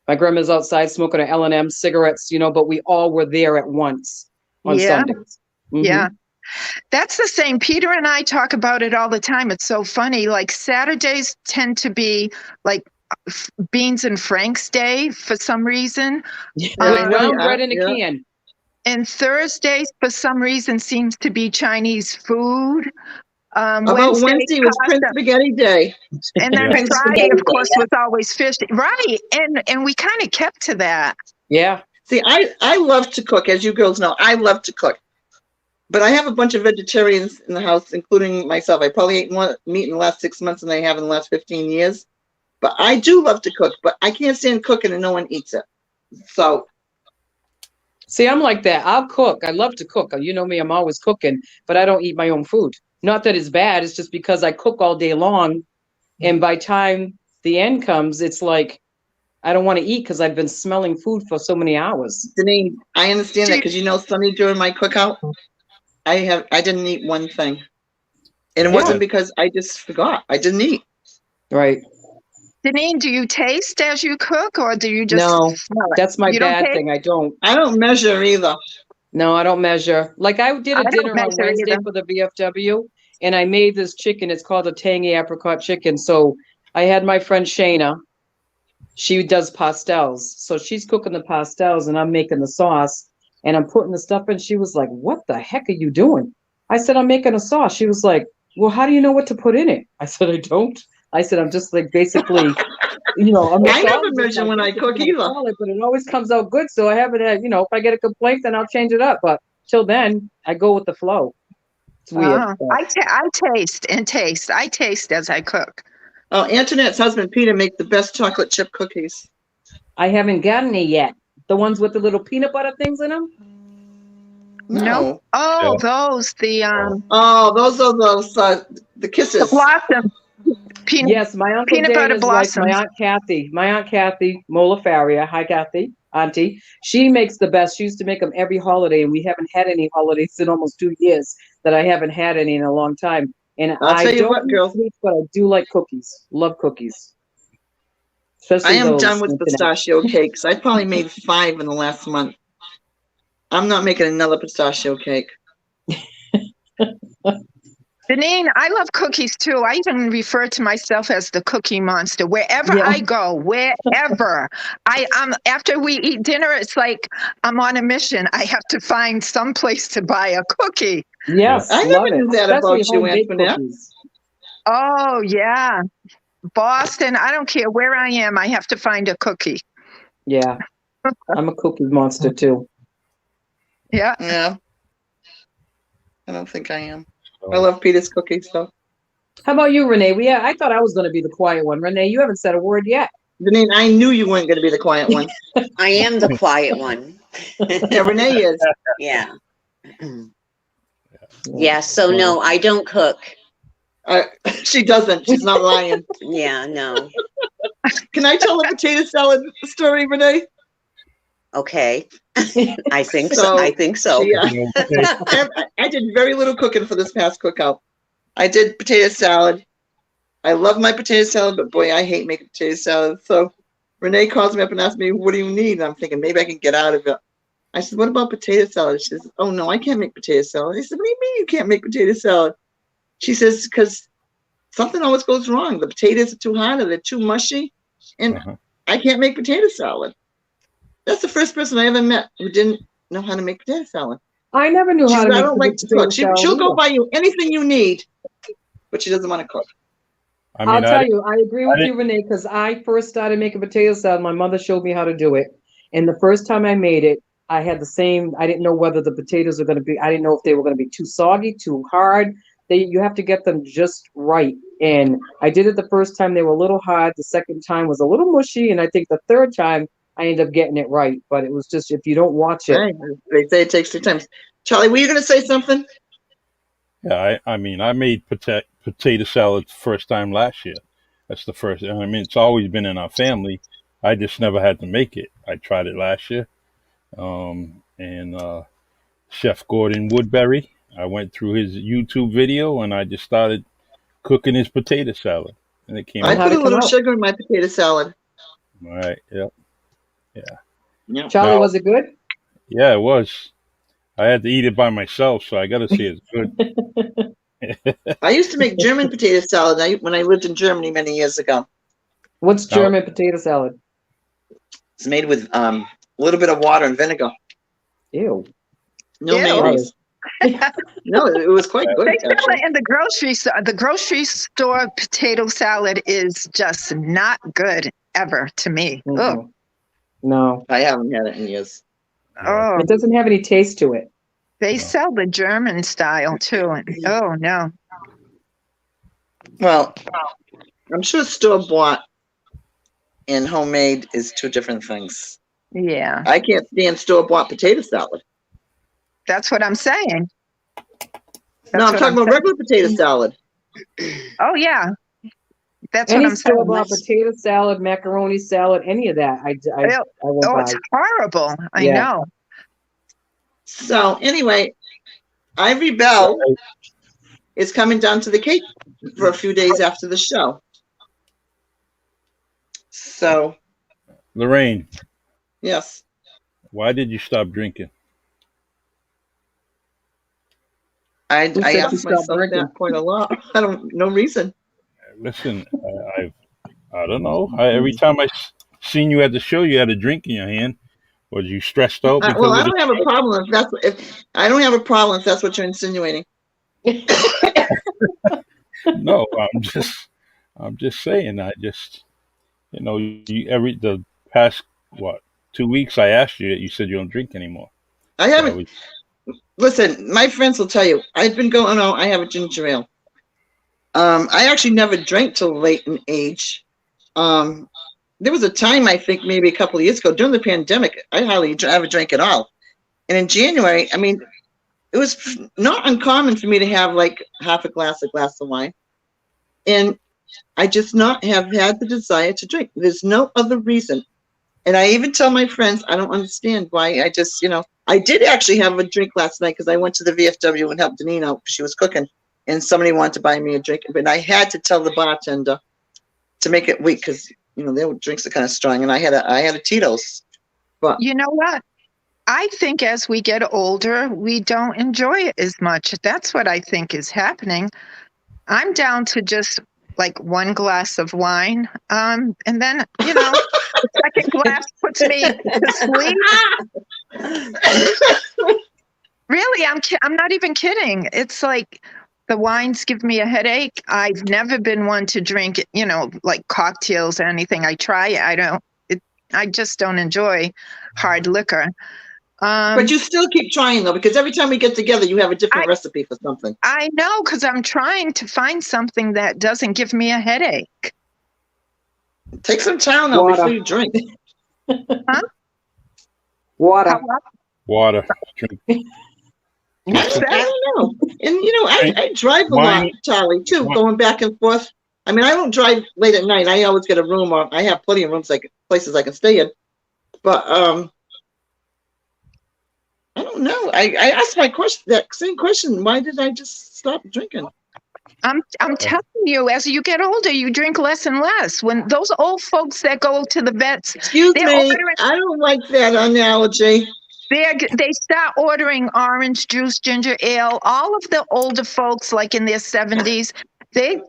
My grandma's outside smoking an L&M cigarettes, but we all were there at once on Sundays. Mm-hmm. Yeah. That's the same. Peter and I talk about it all the time. It's so funny. Like Saturdays tend to be like Beans and Frank's Day for some reason. Brown bread in a can. And Thursdays, for some reason, seems to be Chinese food. Wednesday was Prince Spaghetti Day. And then Friday, of course, was always fish. Right. And we kind of kept to that. Yeah. See, I love to cook, as you girls know. I love to cook. But I have a bunch of vegetarians in the house, including myself. I probably ate more meat in the last 6 months than I have in the last 15 years. But I do love to cook, but I can't stand cooking and no one eats it. So. See, I'm like that. I'll cook. I love to cook. You know me, I'm always cooking, but I don't eat my own food. Not that it's bad. It's just because I cook all day long. And by time the end comes, it's like, I don't want to eat because I've been smelling food for so many hours. Deneen, I understand that because Sunday during my cookout, I didn't eat one thing. And it wasn't because I just forgot. I didn't eat. Right. Deneen, do you taste as you cook or do you just No, smell it? that's my bad thing. I don't measure either. No, I don't measure. Like I did a dinner on Wednesday for the VFW and I made this chicken. It's called a tangy apricot chicken. So I had my friend Shayna. She does pastels. So she's cooking the pastels and I'm making the sauce. and I'm putting the stuff in. She was like, "What the heck are you doing?" I said, "I'm making a sauce." She was like, "Well, how do you know what to put in it?" I said, "I don't." I said, "I'm just like basically, a I never mixologist, measure I when guess, I if cook you want to either. call it, but it always comes out good. So I haven't had, if I get a complaint, then I'll change it up. But till then, I go with the flow. It's weird. But I taste and taste. I taste as I cook. Oh, Antoinette's husband Peter makes the best chocolate chip cookies. I haven't gotten it yet. The ones with the little peanut butter things in them? No. Oh, Yeah. those Oh, those are the the kisses. blossom peanut Yes, my Uncle peanut Dave butter is like my blossoms. Aunt Kathy. My Aunt Kathy Molafaria. Hi, Kathy. Auntie. She makes the best. She used to make them every holiday, and we haven't had any holidays in almost 2 years that I haven't had any in a long time. And I'll I tell you don't what, eat girls. sweets, but I do like cookies. Love cookies. I Especially am done those. with Antoinette. pistachio cakes. I probably made 5 in the last month. I'm not making another pistachio cake. Deneen, I love cookies too. I even refer to myself as the cookie monster. Wherever Yeah. I go, wherever after we eat dinner, it's like I'm on a mission. I have to find some place to buy a cookie. Yes, I love never it. knew that Especially about you, home baked Antoinette. cookies. Oh yeah. Boston, I don't care where I am, I have to find a cookie. Yeah. I'm a cookie monster too. Yeah. Yeah. I don't think I am. I love Peter's cookies, though. How about you, Renee? I thought I was going to be the quiet one. Renee, you haven't said a word yet. Deneen, I knew you weren't going to be the quiet one. I am the quiet one. Yeah, Renee is. Yeah. Yeah, so no, I don't cook. She doesn't. She's not lying. Yeah, no. Can I tell a potato salad story, Renee? Okay. I think so. So, I think so. Yeah. I did very little cooking for this past cookout. I did potato salad. I love my potato salad, but boy, I hate making potato salad. So Renee calls me up and asks me, "What do you need?" And I'm thinking, maybe I can get out of it. I said, "What about potato salad?" She says, "Oh, no, I can't make potato salad." I said, "What do you mean you can't make potato salad?" She says, "Because something always goes wrong. The potatoes are too hot or they're too mushy, and I can't make potato salad." That's the first person I ever met who didn't know how to make potato salad. I never knew She how said, to "I make don't like to potato cook." salad She'll go either. buy you anything you need, but she doesn't want to cook. I mean, I'll tell you, I agree with didn't- you, Renee, because I first started making potato salad. My mother showed me how to do it. And the first time I made it, I had the same, I didn't know whether the potatoes are going to be, I didn't know if they were going to be too soggy, too hard. You have to get them just right. And I did it the first time, they were a little hard. The second time was a little mushy. And I think the third time I ended up getting it right. But it was just, if you don't watch it. Right. They say it takes 2 times. Charlie, were you going to say something? Yeah, I mean, I made potato salad first time last year. That's the first. I mean, it's always been in our family. I just never had to make it. I tried it last year, and Chef Gordon Woodbury. I went through his YouTube video and I just started cooking his potato salad, and it came I out. How'd put it a come little out? sugar in my potato salad. All right. Yep. Yeah. Charlie, Now, was it good? yeah, it was. I had to eat it by myself, so I got to say it's good. I used to make German potato salad when I lived in Germany many years ago. What's Now, German potato salad? It's made with a little bit of water and vinegar. Ew. No Ew. mayonnaise. No, it was quite good, They sell actually. it in the grocery store. The grocery store potato salad is just not good ever to me. Oh, Mm-mm. No, I haven't had it in years. oh, it doesn't have any taste to it. they No. sell the German style too. And, oh no. Well, I'm sure store-bought and homemade is 2 different things. Yeah, I can't stand store-bought potato salad. that's what I'm saying. No, I'm talking about regular potato salad. Oh yeah, that's Any what I'm saying. store-bought potato salad, macaroni salad, any of that, I won't Oh, buy. it's horrible. I Yeah. know. So anyway, Ivory Bell is coming down to the Cape for a few days after the show. So, Lorraine, yes. why did you stop drinking? I Who said you asked stopped myself drinking? that quite a lot. No reason. Listen, I don't know. Every time I seen you at the show, you had a drink in your hand. Was you stressed out Well, because I of don't have a problem if I don't have a problem if that's what you're insinuating. No, I'm just saying. I just, the past what 2 weeks I asked you that you said you don't drink anymore. I So I haven't. was, Listen, my friends will tell you. I've been going on. I have a ginger ale. I actually never drank till late in age. There was a time, I think maybe a couple of years ago during the pandemic, I hardly ever drank at all. And in January, I mean, it was not uncommon for me to have like half a glass of wine. And I just not have had the desire to drink. There's no other reason. And I even tell my friends, I don't understand why. I just, I did actually have a drink last night because I went to the VFW and helped Deneen out. She was cooking and somebody wanted to buy me a drink. But I had to tell the bartender to make it weak because, their drinks are kind of strong. And I had a Tito's. But You know what? I think as we get older, we don't enjoy it as much. That's what I think is happening. I'm down to just like one glass of wine. And then, the second glass puts me to sleep. Really, I'm not even kidding. It's like the wines give me a headache. I've never been one to drink, like cocktails or anything. I try it. I just don't enjoy hard liquor. But you still keep trying, though, because every time we get together, you have a different recipe for something. I know, because I'm trying to find something that doesn't give me a headache. Take some Tylenol before you drink. Huh? Water. water. Drink. What's I that? don't know. And, I drive a lot, Charlie, too, going back and forth. I mean, I don't drive late at night. I always get a room, or I have plenty of rooms, like places I can stay in. But I don't know. I asked that same question. Why did I just stop drinking? I'm telling you, as you get older, you drink less and less. When those old folks that go to the vets, Excuse me, I don't like that analogy. they start ordering orange juice, ginger ale. All of the older folks, like in their 70s, they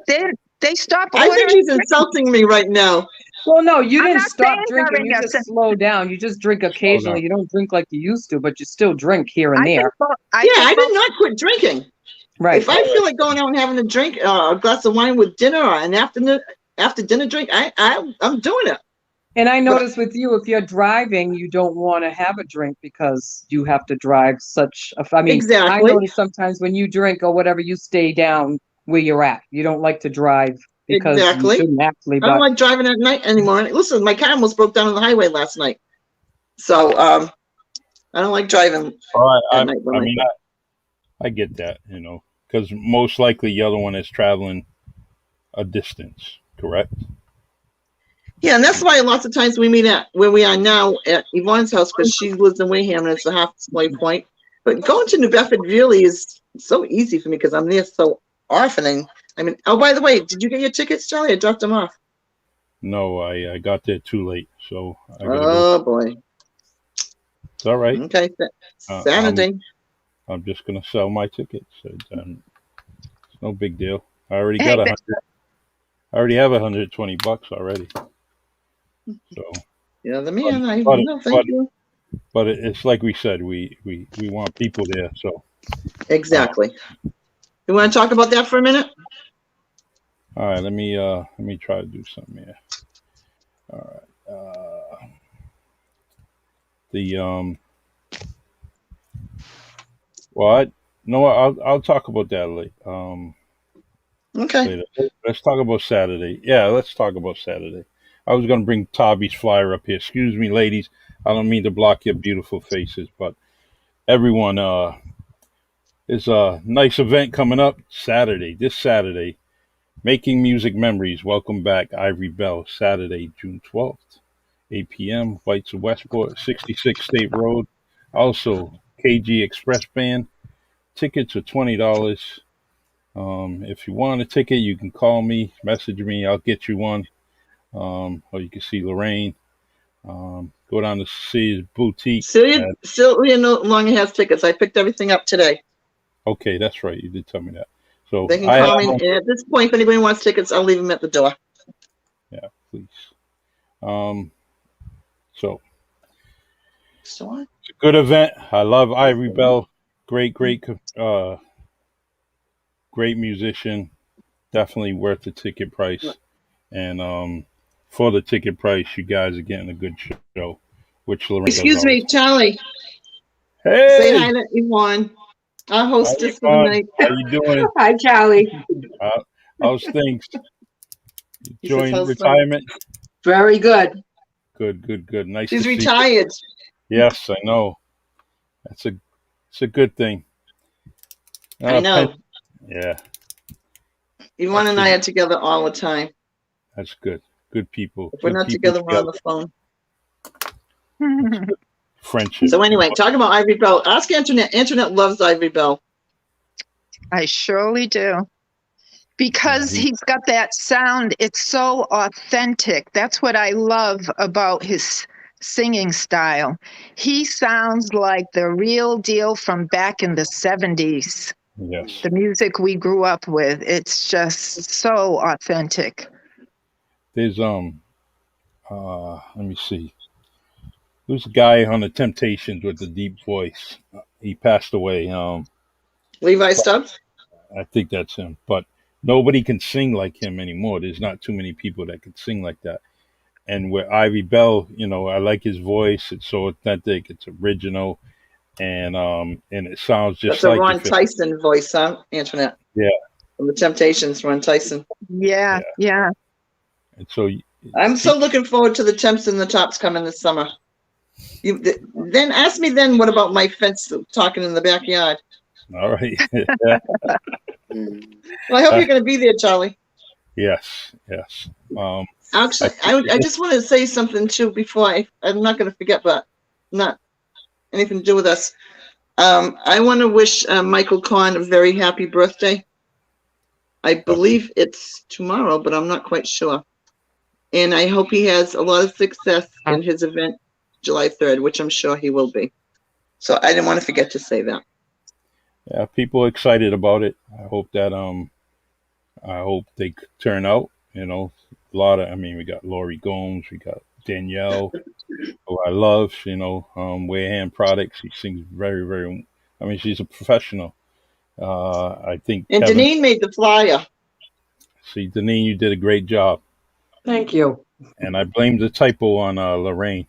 stop ordering. I think he's insulting me right now. Well, no, you I'm didn't not stop saying drinking. during You a just sen- slow down. You just drink occasionally. You don't drink like you used to, but you still drink here and there. I did not quit drinking. Right. If I feel like going out and having a drink, a glass of wine with dinner, or an after dinner drink, I'm doing it. And I notice with you, if you're driving, you don't want to have a drink because you have to drive Exactly. I notice sometimes when you drink or whatever, you stay down where you're at. You don't like to drive because you shouldn't actually. I don't like driving at night anymore. Listen, my car almost broke down on the highway last night. So I don't like driving at night. I get that, because most likely the other one is traveling a distance, correct? Yeah, and that's why lots of times we meet at where we are now at Yvonne's house, because she lives in Wareham and it's a halfway point. But going to New Bedford really is so easy for me because I'm there so often. And I mean, oh, by the way, did you get your tickets, Charlie? I dropped them off. No, I got there too late, so I gotta Oh boy. It's all right. Okay, Saturday. I'm just gonna sell my tickets. It's no big deal. I already got I already have $120 already. So yeah, the man. Thank you. But it's like we said, we want people there. So exactly. You want to talk about that for a minute? All right. Let me try to do something here. All right. I'll talk about that later. Okay. Later. Let's talk about Saturday. Yeah, let's talk about Saturday. I was going to bring Tabby's flyer up here. Excuse me, ladies. I don't mean to block your beautiful faces, but everyone, there's a nice event coming up this Saturday. Making Music Memories. Welcome back, Ivory Bell. Saturday, June 12th, 8 p.m. Whites of Westport, 66 State Road. Also, KG Express Band. Tickets are $20. If you want a ticket, you can call me, message me. I'll get you one. Or you can see Lorraine. Go down to C's Boutique. Sylvia no longer has tickets. I picked everything up today. Okay, that's right. You did tell me that. So they can call me. And at this point, if anybody wants tickets, I'll leave them at the door. Yeah, please. So So It's a good event. I love Ivory Bell. Great, great musician. Definitely worth the ticket price. And for the ticket price, you guys are getting a good show, which Lorraine does excuse always. me, Charlie. Say hi Hey, to Yvonne, our how you hostess for the on? night. How you doing? Hi, Charlie. How's things? He says, Enjoying how's things? retirement? Very good. Good. Nice to She's see you. retired. Yes, I know. It's a good thing. I know. Yeah, Yvonne and that's I a- are together all the time. that's good. Good people. If we're Good not people together, we're on the phone. That's good. Friendship. So anyway, talking about Ivory Bell, ask Antoinette. Antoinette loves Ivory Bell. I surely do. Because Yeah, he's got that sound, it's so authentic. That's what I love about his singing style. He sounds like the real deal from back in the 70s. yes. The music we grew up with. It's just so authentic. There's let me see. Who's the guy on the Temptations with the deep voice? He passed away. Levi Stubbs? I think that's him. But nobody can sing like him anymore. There's not too many people that can sing like that. And with Ivy Bell, I like his voice. It's so authentic. It's original, and it sounds just That's a like Ron if it, Tyson voice, huh, Antoinette? yeah, From the Temptations, Ron Tyson. Yeah, yeah. and so I'm so looking forward to the Temps and the Tops coming this summer. Then ask me then what about my fence talking in the backyard? all right. Well, I hope you're going to be there, Charlie. Yes. Actually, I just want to say something too before I'm not going to forget, but not anything to do with us. I want to wish Michael Kahn a very happy birthday. I believe it's tomorrow, but I'm not quite sure. And I hope he has a lot of success in his event July 3rd, which I'm sure he will be. So I didn't want to forget to say that. Yeah, people are excited about it. I hope they turn out. A lot of. I mean, we got Lori Gomes, we got Danielle, who I love. Wareham Products. She sings very, very. I mean, she's a professional. I think And Kevin. Deneen made the flyer. See, Deneen, you did a great job. Thank you. And I blame the typo on Lorraine.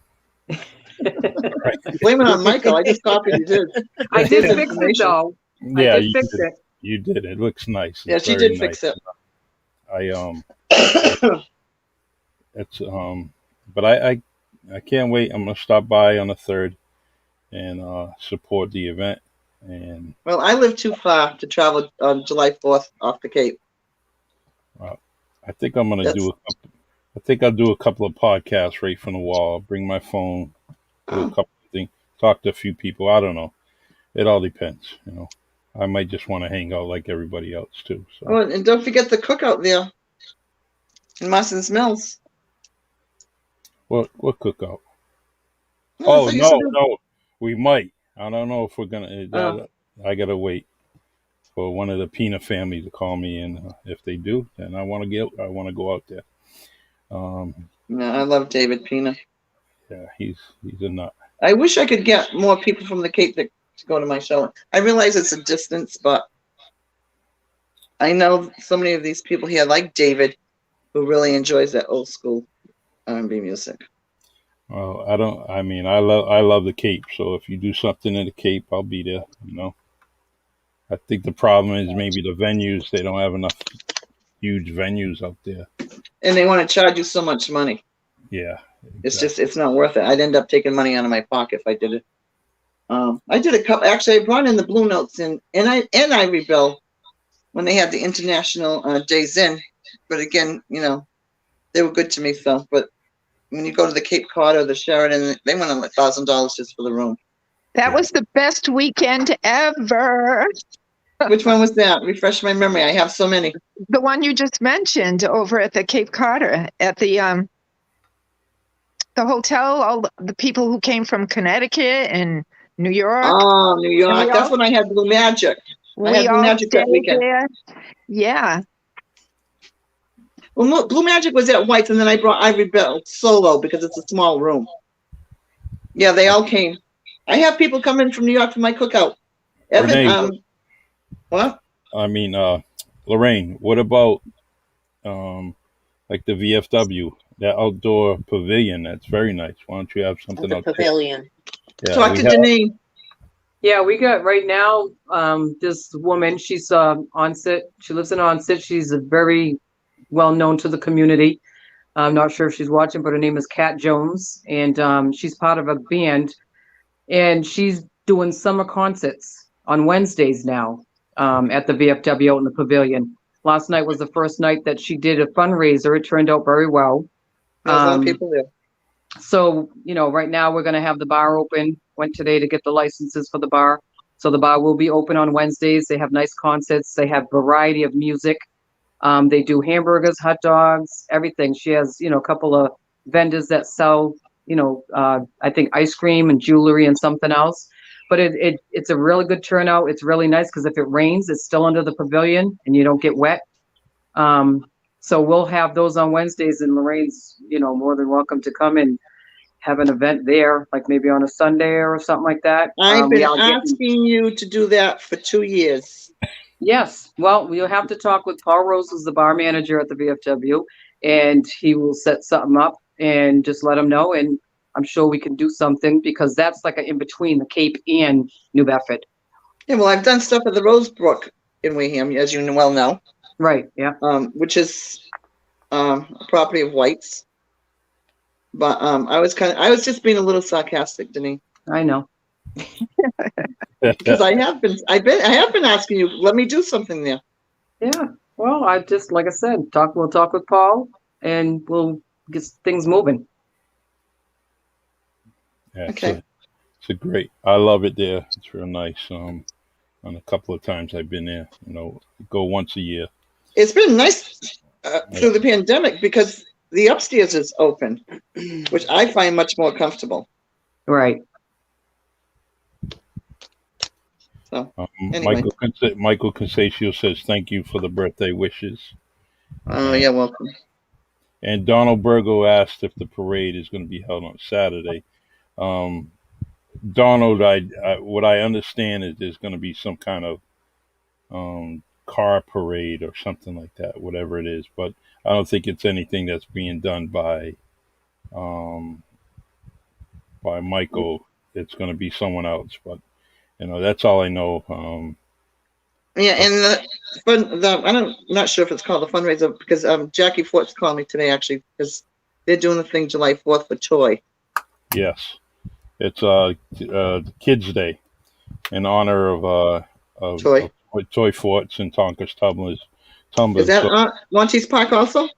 Right. Blame it on Michael. I just copied you did. I did fix it, though. Yeah, I did fix it. You did. It looks nice. Yeah, It's she very did fix nice. it. It's but I can't wait. I'm gonna stop by on the 3rd and support the event. And Well, I live too far to travel on July 4th off the Cape. I think I'm gonna do I think I'll do a couple of podcasts right from the wall. I'll bring my phone, do a couple of things, talk to a few people. I don't know. It all depends. I might just want to hang out like everybody else too. So. Oh, and don't forget the cookout there in Marston's Mills. What cookout? No, I Oh thought you said no, we might. I don't know if we're gonna. I gotta wait for one of the Pina family to call me, and if they do, then I want to go out there. No, I love David Pina. Yeah, he's a nut. I wish I could get more people from the Cape to go to my show. I realize it's a distance, but I know so many of these people here, like David, who really enjoys that old school R&B music. Well, I mean, I love the Cape. So if you do something in the Cape, I'll be there. I think the problem is maybe the venues. They don't have enough huge venues out there. And they want to charge you so much money. Yeah, exactly. It's not worth it. I'd end up taking money out of my pocket if I did it. I did a couple. Actually, I brought in the Blue Notes and Ivory Bell when they had the International Days In. But again, they were good to me. So, but when you go to the Cape Cod or the Sheraton, they went on $1,000 just for the room. That was the best weekend ever. Which one was that? Refresh my memory. I have so many. The one you just mentioned over at the Cape Cod at the hotel. All the people who came from Connecticut and New York. Oh, New York. That's when I had Blue Magic. I had Blue Magic that weekend. There. Yeah. Well, Blue Magic was at White's, and then I brought Ivory Bell solo because it's a small room. Yeah, they all came. I have people come in from New York for my cookout. Evan, Renee, what? I mean, Lorraine, what about like the VFW, that outdoor pavilion? That's very nice. Why don't you have something The out there? pavilion. Yeah, Talk we to have. Deneen. Yeah, we got right now, this woman, she's Onset. She lives in Onset. She's a very well known to the community. I'm not sure if she's watching, but her name is Kat Jones, and she's part of a band, and she's doing summer concerts on Wednesdays now, at the VFW out in the pavilion. Last night was the first night that she did a fundraiser. It turned out very well. There's a lot of Um, people there. So, right now we're going to have the bar open. Went today to get the licenses for the bar. So the bar will be open on Wednesdays. They have nice concerts. They have variety of music. They do hamburgers, hot dogs, everything. She has, a couple of vendors that sell, I think ice cream and jewelry and something else. But it's a really good turnout. It's really nice because if it rains, it's still under the pavilion and you don't get wet. So we'll have those on Wednesdays, and Lorraine's, more than welcome to come and have an event there, like maybe on a Sunday or something like that. I've We been are getting, asking you to do that for 2 years. yes, well, you'll have to talk with Paul Rose, who's the bar manager at the VFW, and he will set something up and just let him know. And I'm sure we can do something because that's like in between the Cape and New Bedford. Yeah, well, I've done stuff at the Rosebrook in Wareham, as you well know, Right, yeah. which is a property of White's. But I was just being a little sarcastic, Deneen, I know. because I have been asking you, let me do something there. Yeah. Well, I just, like I said, we'll talk with Paul and we'll get things moving. Yeah, Okay. it's a great. I love it there. It's real nice. On a couple of times I've been there. Go once a year. It's been nice through the pandemic because the upstairs is open, which I find much more comfortable. Right. So anyway. Michael Casaccio says thank you for the birthday wishes. Oh, you're welcome. And Donald Burgo asked if the parade is going to be held on Saturday. Donald, what I understand is there's going to be some kind of car parade or something like that, whatever it is. But I don't think it's anything that's being done by Michael. It's going to be someone else. But that's all I know. Yeah, and I'm not sure if it's called a fundraiser because Jackie Fort's called me today actually because they're doing the thing July 4th for Toy. Yes, it's Kids Day in honor of Toy Forts and Tonka's tumblers. Is that Monty's Park also?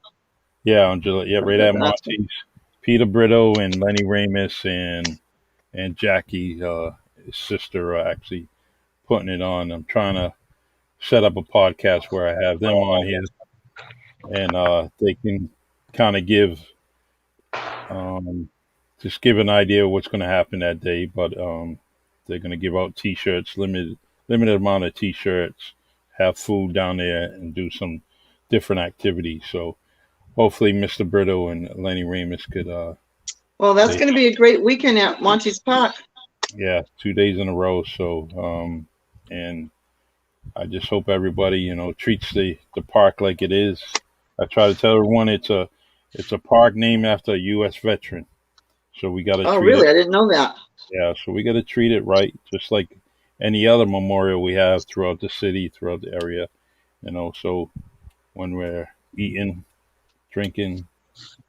Yeah, on July. Yeah, right at Monty's. Peter Brito and Lenny Ramus and Jackie, his sister, are actually putting it on. I'm trying to set up a podcast where I have them on here, and they can kind of just give an idea of what's going to happen that day. But they're going to give out T-shirts, limited amount of T-shirts, have food down there, and do some different activities. So hopefully, Mr. Brito and Lenny Ramus could. Well, that's going to be a great weekend at Monty's Park. Yeah, 2 days in a row. So, and I just hope everybody, treats the park like it is. I try to tell everyone it's a park named after a U.S. veteran. So we got to. Oh, really? I didn't know that. Yeah, so we got to treat it right, just like any other memorial we have throughout the city, throughout the area. So when we're eating, drinking,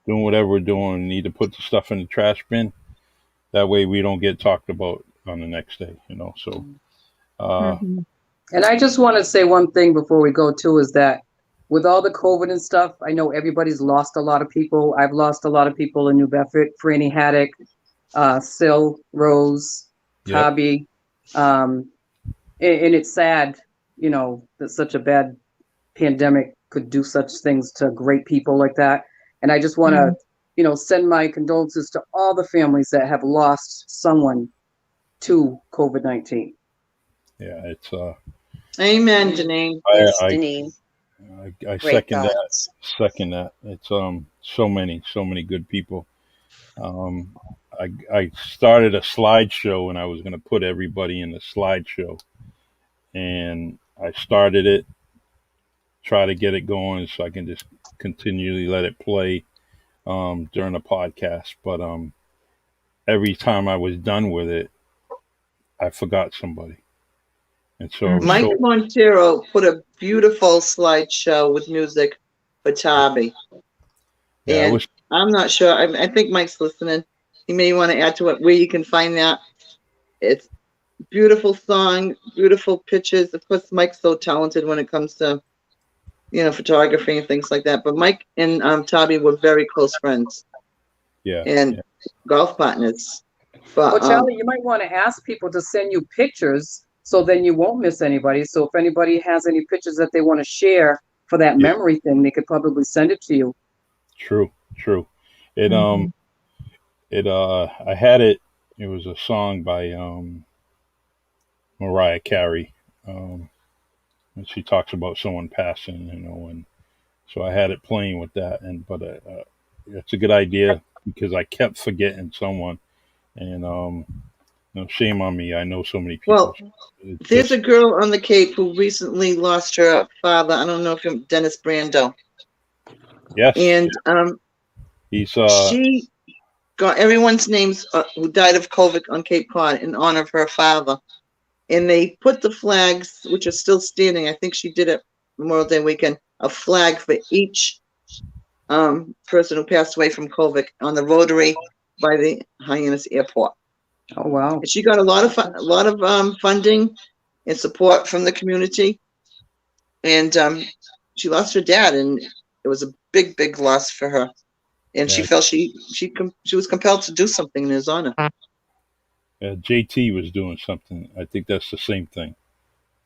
doing whatever we're doing, we need to put the stuff in the trash bin. That way we don't get talked about on the next day. So. And I just want to say one thing before we go too, is that with all the COVID and stuff, I know everybody's lost a lot of people. I've lost a lot of people in New Bedford. Franny Haddock, Sil, Rose, Tabby. And it's sad, that such a bad pandemic could do such things to great people like that. And I just want to, send my condolences to all the families that have lost someone to COVID-19. Yeah, it's Amen, Deneen. Yes, Deneen. I Great second thoughts. that. It's so many good people. I started a slideshow, and I was going to put everybody in the slideshow, and I started it, try to get it going so I can just continually let it play during the podcast. But every time I was done with it, I forgot somebody, and so Mike Montero put a beautiful slideshow with music for Tabi. yeah, And I'm not sure. I think Mike's listening. He may want to add to it where you can find that. It's beautiful song, beautiful pictures. Of course, Mike's so talented when it comes to, photography and things like that. But Mike and Tabi were very close friends. Yeah. And golf partners. But, Well, Charlie, you might want to ask people to send you pictures so then you won't miss anybody. So if anybody has any pictures that they want to share for that memory thing, they could probably send it to you. True. It I had it. It was a song by Mariah Carey, and she talks about someone passing, and so I had it playing with that. But it's a good idea because I kept forgetting someone, and shame on me. I know so many people. Well, there's a girl on the Cape who recently lost her father. I don't know if you're Dennis Brando. Yes. And she got everyone's names who died of COVID on Cape Cod in honor of her father. And they put the flags, which are still standing. I think she did it Memorial Day weekend, a flag for each person who passed away from COVID on the Rotary by the Hyannis Airport. Oh wow! And she got a lot of funding and support from the community. And she lost her dad, and it was a big loss for her. And she felt she was compelled to do something in his honor. JT was doing something. I think that's the same thing.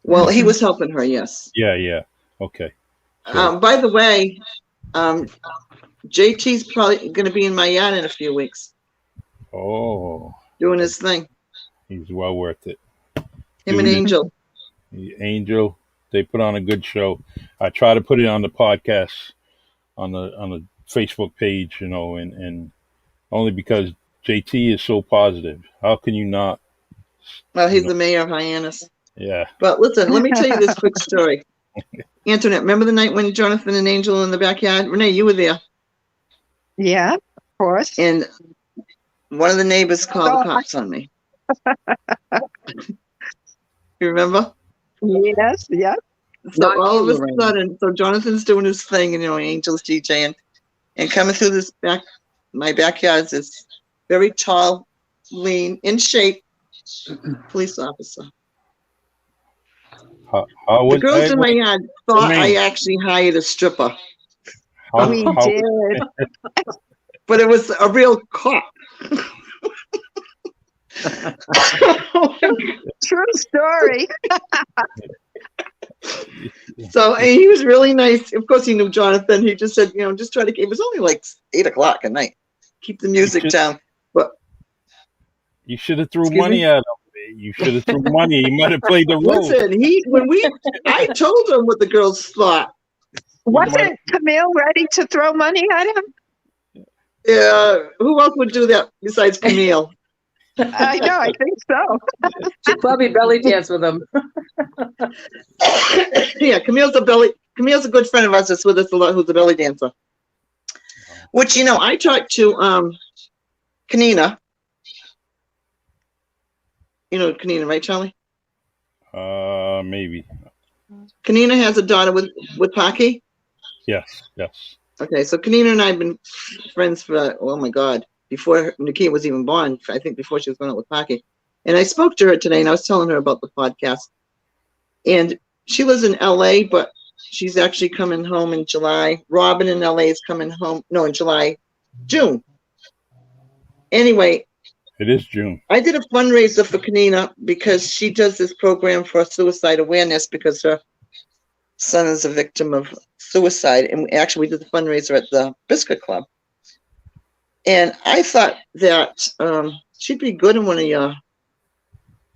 Well, he was helping her, yes. Yeah. Okay. By the way, JT's probably going to be in my yard in a few weeks. Oh. Doing his thing. He's well worth it. Him and Angel. Angel, they put on a good show. I try to put it on the podcast, on the Facebook page, and only because JT is so positive. How can you not? Well, he's the mayor of Hyannis. Yeah. But listen, let me tell you this quick story. Antoinette, remember the night when Jonathan and Angel were in the backyard? Renee, you were there. Yeah, of course. And one of the neighbors called the cops on me. You remember? Yes, yeah. So all of a sudden, so Jonathan's doing his thing, and Angel's DJing, and coming through my backyard is this very tall, lean, in shape police officer. The girls in my yard thought I actually hired a stripper. We did. But it was a real cop. True story. So, and he was really nice. Of course, he knew Jonathan. He just said, just try to. It was only like 8:00 at night. Keep the music down. But you should have threw money at him. You should have threw money. He might have played the role. Listen, I told him what the girls thought. Wasn't Camille ready to throw money at him? Yeah. Who else would do that besides Camille? I know. I think so. She'd probably belly dance with him. Yeah, Camille's a good friend of ours that's with us a lot, who's a belly dancer. Which, I talked to Kanina. You know Kanina, right, Charlie? Maybe. Kanina has a daughter with Pocky? Yes. Okay, so Kanina and I have been friends for, oh my God, before Nakia was even born, I think before she was going out with Pocky. And I spoke to her today, and I was telling her about the podcast. And she lives in LA, but she's actually coming home in July. Robin in LA is coming home, no, in June. Anyway. It is June. I did a fundraiser for Kanina because she does this program for suicide awareness because her son is a victim of suicide. And actually, we did the fundraiser at the Biscuit Club. And I thought that she'd be good in one of your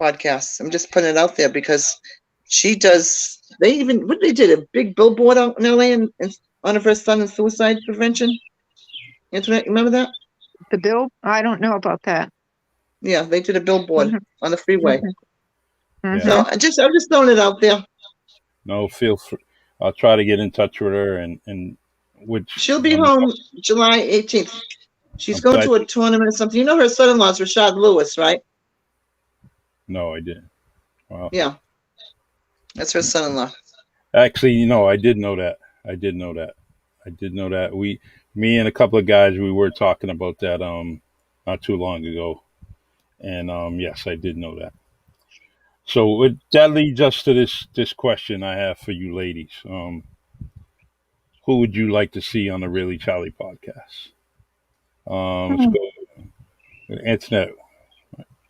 podcasts. I'm just putting it out there because she does. They did a big billboard out in LA and on her son and suicide prevention. Antoinette, you remember that? The bill? I don't know about that. Yeah, they did a billboard on the freeway. Mhm. So I'm just throwing it out there. No, feel free. I'll try to get in touch with her, and which She'll be home July 18th. She's going to a tournament or something. You know her son-in-law's Rashad Lewis, right? No, I didn't. Wow. Yeah. That's her son-in-law. Actually, I did know that. Me and a couple of guys, we were talking about that not too long ago, and yes, I did know that. So that leads us to this question I have for you ladies. Who would you like to see on the Really Charlie podcast? Let's go, Antoinette.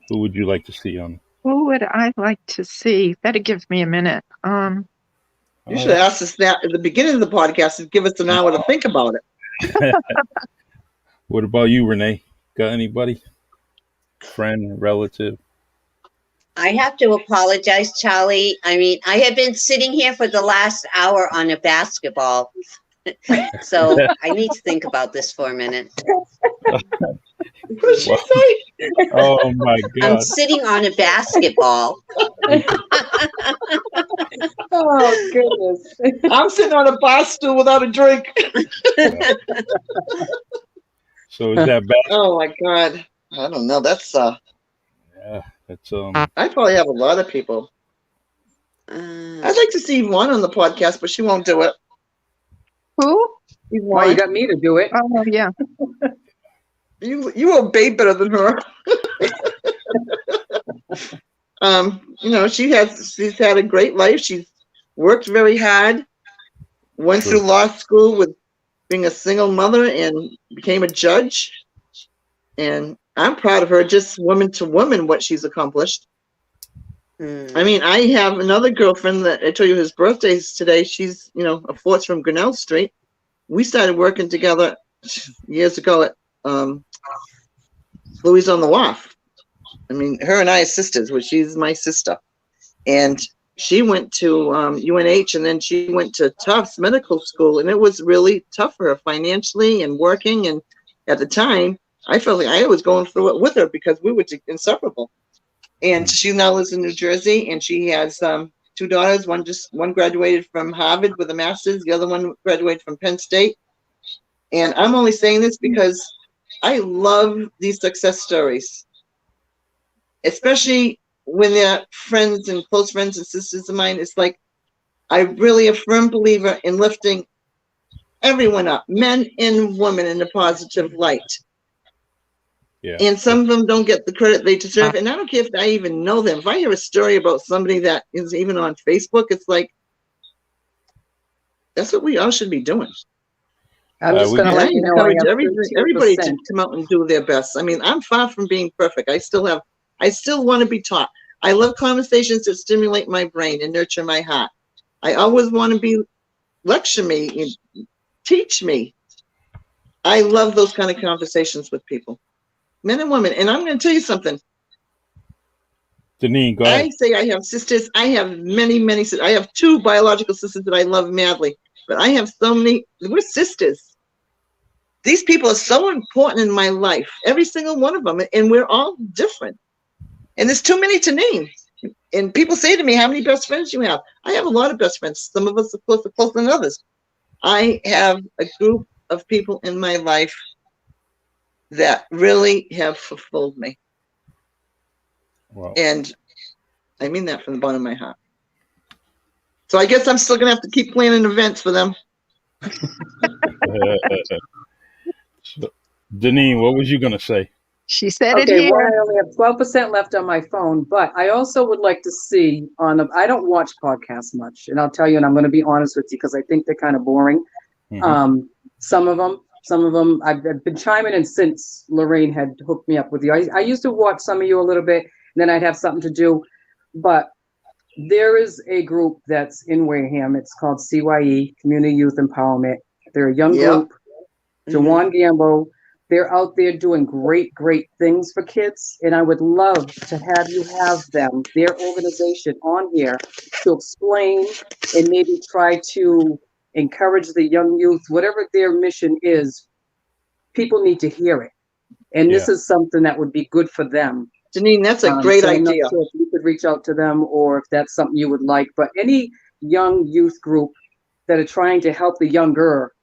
Who would you like to see on? Who would I like to see? Better give me a minute. You should ask us that at the beginning of the podcast and give us an hour to think about it. What about you, Renee? Got anybody? Friend, relative? I have to apologize, Charlie. I mean, I have been sitting here for the last hour on a basketball. So I need to think about this for a minute. What did she say? Oh my God. I'm sitting on a basketball. Oh, goodness. I'm sitting on a bar stool without a drink. So is that bad? Oh my God. I don't know. That's Yeah, that's I probably have a lot of people. I'd like to see Yvonne on the podcast, but she won't do it. Who? Well, you got me to do it. Oh, yeah. You obey better than her. She's had a great life. She's worked very hard, went through law school with being a single mother and became a judge. And I'm proud of her, just woman to woman, what she's accomplished. I mean, I have another girlfriend that I told you his birthday's today. She's, a Forts from Grinnell Street. We started working together years ago at Louis on the Wharf. I mean, her and I are sisters, which she's my sister. And she went to UNH, and then she went to Tufts Medical School, and it was really tough for her financially and working. And at the time, I felt like I was going through it with her because we were inseparable. And she now lives in New Jersey, and she has 2 daughters. One graduated from Harvard with a master's. The other one graduated from Penn State. And I'm only saying this because I love these success stories, especially when they're friends and close friends and sisters of mine. It's like I'm really a firm believer in lifting everyone up, men and women, in a positive light. Yeah. And some of them don't get the credit they deserve. And I don't care if I even know them. If I hear a story about somebody that is even on Facebook, it's like, that's what we all should be doing. I'm just going to let you know. I have Everybody 13%. to come out and do their best. I mean, I'm far from being perfect. I still want to be taught. I love conversations that stimulate my brain and nurture my heart. I always want to lecture me, and teach me. I love those kind of conversations with people, men and women. And I'm going to tell you something. Deneen, go ahead. I say I have sisters. I have many, many sisters. I have 2 biological sisters that I love madly. But I have so many. We're sisters. These people are so important in my life, every single one of them, and we're all different. And there's too many to name. And people say to me, how many best friends you have? I have a lot of best friends. Some of us, of course, are closer than others. I have a group of people in my life that really have fulfilled me. Wow. And I mean that from the bottom of my heart. So I guess I'm still going to have to keep planning events for them. So, Deneen, what was you going to say? She said it Okay, here. well, I only have 12% left on my phone, but I also would like to see I don't watch podcasts much, and I'll tell you, and I'm going to be honest with you, because I think they're kind of boring. Mm-hmm. Some of them, I've been chiming in since Lorraine had hooked me up with you. I used to watch some of you a little bit, and then I'd have something to do, but there is a group that's in Wareham. It's called CYE, Community Youth Empowerment. They're a young group. Jawan Gambo. They're out there doing great, great things for kids. And I would love to have you have them, their organization, on here to explain and maybe try to encourage the young youth, whatever their mission is. People need to hear it. And this Yeah. is something that would be good for them. Deneen, that's a great So I'm not idea. sure if you could reach out to them or if that's something you would like. But any young youth group that are trying to help the younger,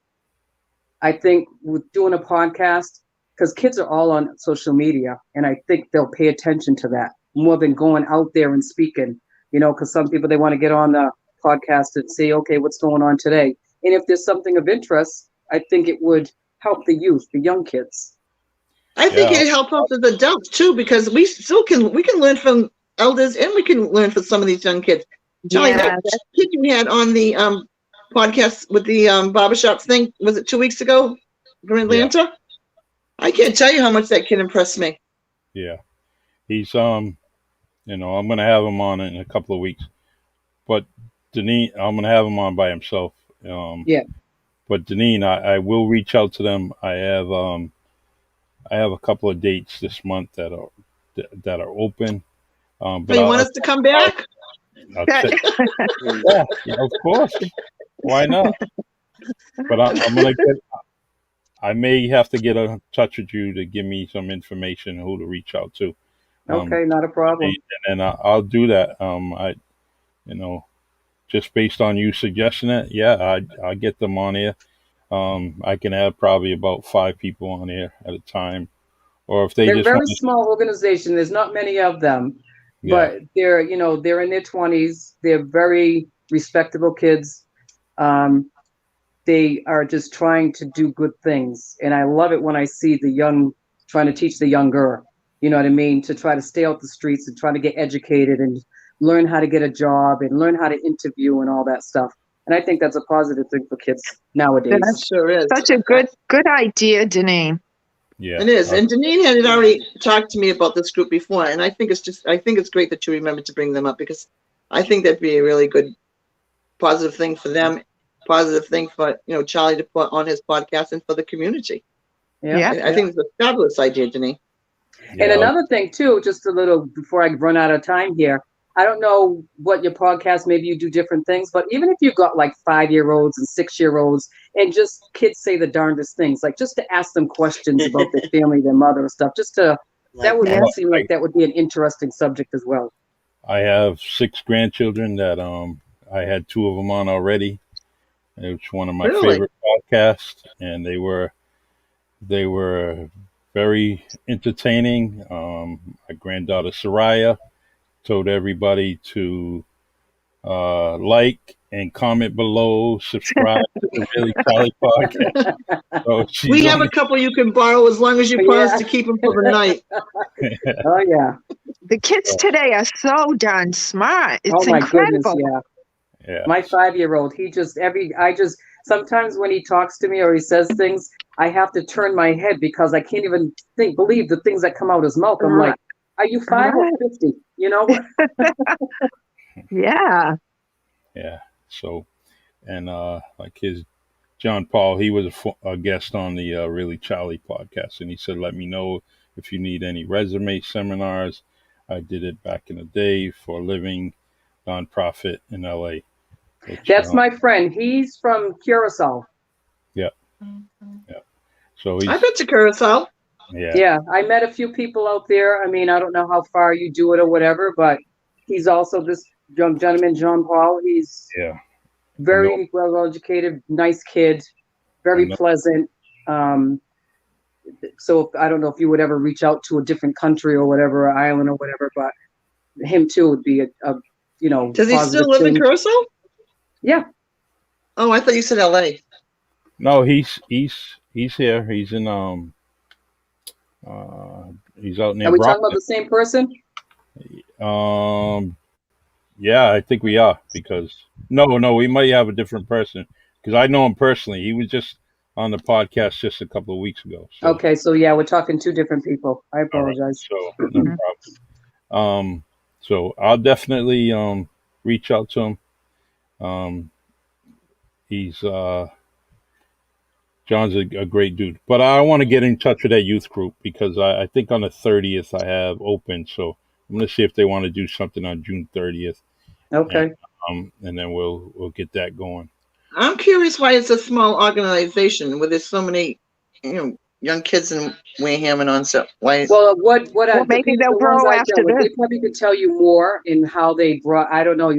I think with doing a podcast, because kids are all on social media, and I think they'll pay attention to that more than going out there and speaking. Because some people, they want to get on the podcast and say, okay, what's going on today? And if there's something of interest, I think it would help the youth, the young kids. I think Yeah. it helps us as adults too, because we can learn from elders and we can learn from some of these young kids. Charlie, that kid you had on the podcast with the barbershop thing, was it 2 weeks ago from Atlanta? I can't tell you how much that kid impressed me. Yeah. He's I'm gonna have him on in a couple of weeks. But Deneen, I'm gonna have him on by himself. Yeah. But Deneen, I will reach out to them. I have a couple of dates this month that are open. But So you want us to come back? Yeah, of course. Why not? But I'm gonna I may have to get in touch with you to give me some information who to reach out to. Okay, not a problem. And I'll do that. Just based on you suggesting it, yeah, I get them on here. I can have probably about 5 people on here at a time, or if they They're a just very want small organization. There's not many of them, yeah, but they're in their 20s. They're very respectable kids. They are just trying to do good things, and I love it when I see the young trying to teach the younger. You know what I mean? To try to stay out the streets and try to get educated and learn how to get a job and learn how to interview and all that stuff. And I think that's a positive thing for kids nowadays. That sure is. Such a good idea, Deneen. yeah, It is. And Deneen had already talked to me about this group before, and I think it's great that you remembered to bring them up, because I think that'd be a really good positive thing for them, positive thing for Charlie to put on his podcast and for the community. Yeah. I think it's a fabulous idea, Deneen. And another thing too, just a little before I run out of time here, I don't know what your podcast, maybe you do different things, but even if you've got like 5-year-olds and 6-year-olds and just kids say the darndest things, like just to ask them questions about their family, their mother and stuff, that would seem like that would be an interesting subject as well. I have 6 grandchildren that I had 2 of them on already. It was one of my favorite podcasts, and they were very entertaining. My granddaughter Soraya told everybody to like and comment below, subscribe to the Really Charlie podcast. So we have a couple you can borrow as long as you promise to keep them for the night. Oh yeah, the kids today are so darn smart. It's my incredible. Goodness, yeah. My 5-year-old, sometimes when he talks to me or he says things, I have to turn my head because I can't even believe the things that come out of his mouth. I'm like, are you 5 or 50? Yeah. Yeah. So, and like his John Paul, he was a guest on the Really Charlie podcast, and he said, "Let me know if you need any resume seminars." I did it back in the day for a living nonprofit in LA. That's my friend. He's from Curacao. Yeah. Yeah. So I've been to Curacao. Yeah. I met a few people out there. I mean, I don't know how far you do it or whatever, but he's also this young gentleman, John Paul. He's very well educated, nice kid, very pleasant. So I don't know if you would ever reach out to a different country or whatever, or island or whatever, but him too would be a Does he still live in Curacao? Yeah. Oh, I thought you said LA. No, he's here. He's in he's out near. Are we talking about the same person? Yeah, I think we are, because no, we might have a different person, because I know him personally. He was just on the podcast just a couple of weeks ago. So. Okay, so yeah, we're talking 2 different people. I apologize. Right, so no problem. So I'll definitely reach out to him. He's John's a great dude, but I want to get in touch with that youth group, because I think on the 30th I have open, so I'm gonna see if they want to do something on June 30th. Okay. And then we'll get that going. I'm curious why it's a small organization where there's so many, young kids in Wareham and on, so why? Well, the maybe people, they'll the ones grow I after dealt with, this. they probably could tell you more in how they brought, I don't know.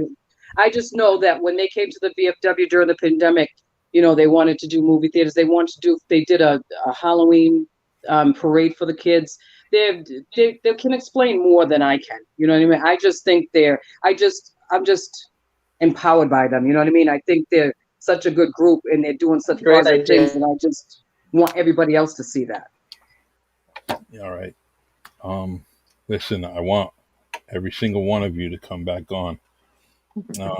I just know that when they came to the VFW during the pandemic, they wanted to do movie theaters. They did a Halloween parade for the kids. They can explain more than I can. You know what I mean? I just think I'm just empowered by them. You know what I mean? I think they're such a good group and they're doing such Great positive idea. things, and I just want everybody else to see that. All right. Listen, I want every single one of you to come back on.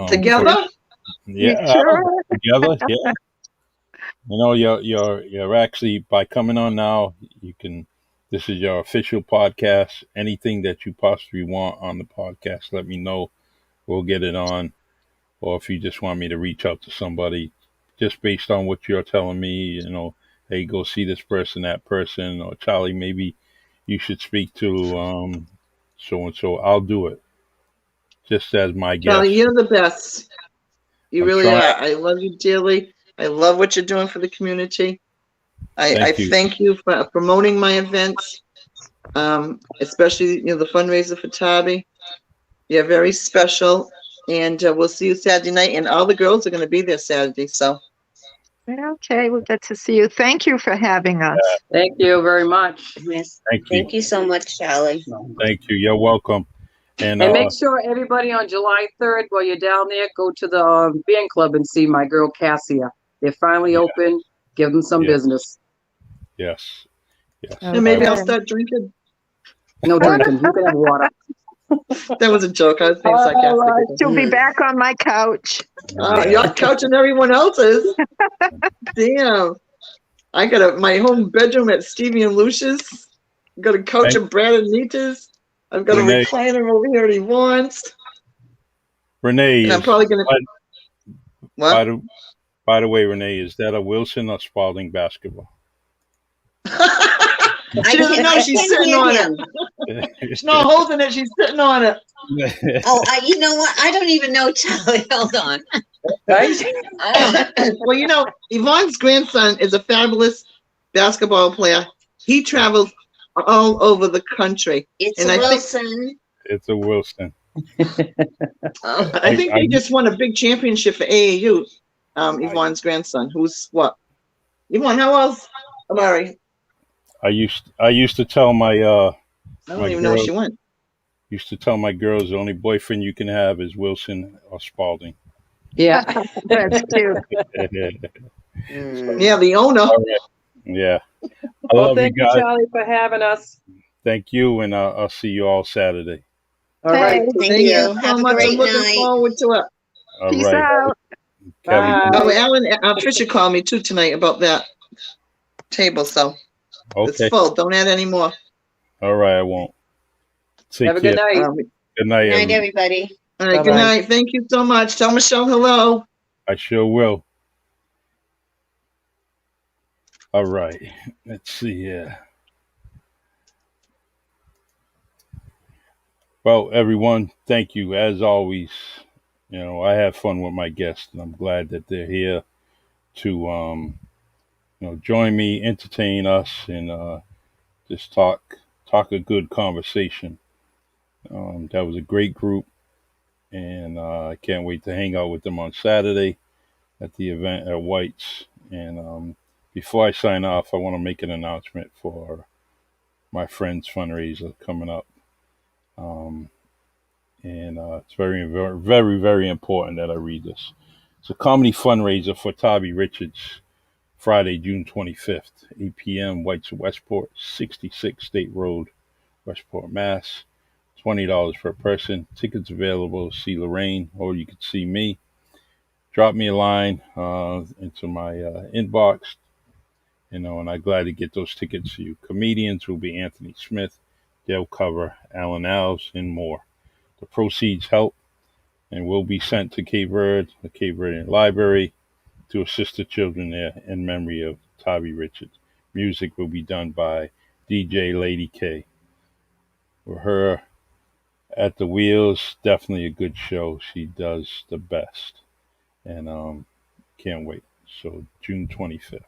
Together? You Yeah, sure? together. Yeah. You're actually, by coming on now, you can. This is your official podcast. Anything that you possibly want on the podcast, let me know. We'll get it on. Or if you just want me to reach out to somebody, just based on what you're telling me, hey, go see this person, that person, or Charlie, maybe you should speak to so and so. I'll do it, just as my Charlie, guest. you're the best. You I'm really trying. are. I love you dearly. I love what you're doing for the community. I Thank you. thank you for promoting my events, especially the fundraiser for Tabi. You're very special, and we'll see you Saturday night. And all the girls are going to be there Saturday. So Okay, we'll get to see you. Thank you for having us. Thank you very much. Yes. Thank you. Thank you so much, Charlie. Thank you. You're welcome. And And make sure everybody on July 3rd, while you're down there, go to the band club and see my girl Cassia. They're finally open. Give them some Yeah. business. yes. and maybe I'll Okay. start drinking. No drinking. You can have water. That was a joke. I was being sarcastic. She'll be back on my couch. Your couch and everyone else's. Damn. I got my home bedroom at Stevie and Lucia's. Got a couch at Brad and Nita's. I've got Renee. a recliner over here he wants. Renee And I'm is. probably gonna. By What? by the way, Renee, is that a Wilson or Spalding basketball? She doesn't know she's can't sitting hear on him. it. She's not holding it. She's sitting on it. Oh, you know what? I don't even know, Charlie. Hold on. Right? Well, Yvonne's grandson is a fabulous basketball player. He travels all over the country. It's And I think- Wilson. It's a Wilson. I think they just won a big championship for AAU. Yvonne's grandson, who's what? Yvonne, how else? Amari. I used to tell my I don't My even know where girl- she went. used to tell my girls the only boyfriend you can have is Wilson or Spalding. Yeah. That's cute. Mm. Yeah, the owner. Yeah. I Well, love you thank you, guys. Charlie, for having us. Thank you, and I'll see you all Saturday. All right. Hey, Thank you. so Have a much. great I'm looking night. forward to it. All Peace right. out. Kelly, Bye. Oh, Alan, Trisha called me too tonight about that table, so okay. it's full. Don't add any more. All right, I won't. Take Have a care. good night. Good night, Good night, everyone. everybody. All right, good Bye-bye. night. Thank you so much. Tell Michelle hello. I sure will. All right. Let's see here. Well, everyone, thank you. As always, I have fun with my guests, and I'm glad that they're here to, join me, entertain us, and just talk a good conversation. That was a great group, and I can't wait to hang out with them on Saturday at the event at White's. And before I sign off, I want to make an announcement for my friend's fundraiser coming up. And it's very, very, very, very important that I read this. It's a comedy fundraiser for Tabi Richards, Friday, June 25th, 8 p.m., White's Westport, 66 State Road, Westport, Mass. $20 per person. Tickets available. See Lorraine, or you can see me. Drop me a line into my inbox, and I'm glad to get those tickets to you. Comedians will be Anthony Smith, Dale Cover, Alan Alves, and more. The proceeds help and will be sent to Cape Verde, the Cape Verdean Library, to assist the children there in memory of Tabi Richards. Music will be done by DJ Lady K. For her at the wheels, definitely a good show. She does the best, and can't wait. So June 25th.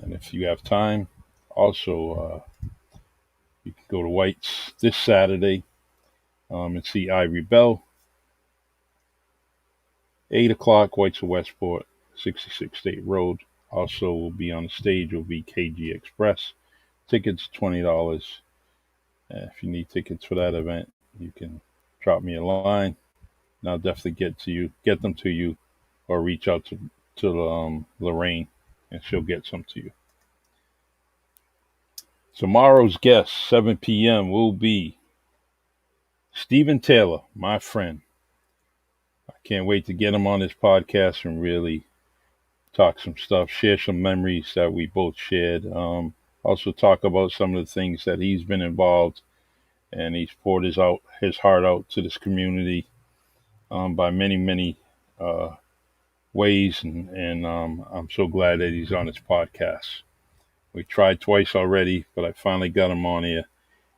And if you have time, also you can go to White's this Saturday and see Ivory Bell. 8 o'clock, White's of Westport, 66 State Road. Also, will be on the stage will be KG Express. Tickets $20. If you need tickets for that event, you can drop me a line, and I'll definitely get them to you, or reach out to Lorraine, and she'll get some to you. Tomorrow's guest, 7 p.m., will be Stephen Taylor, my friend. I can't wait to get him on this podcast and really talk some stuff, share some memories that we both shared. Also talk about some of the things that he's been involved, and he's poured his heart out to this community by many ways, and I'm so glad that he's on this podcast. We tried twice already, but I finally got him on here,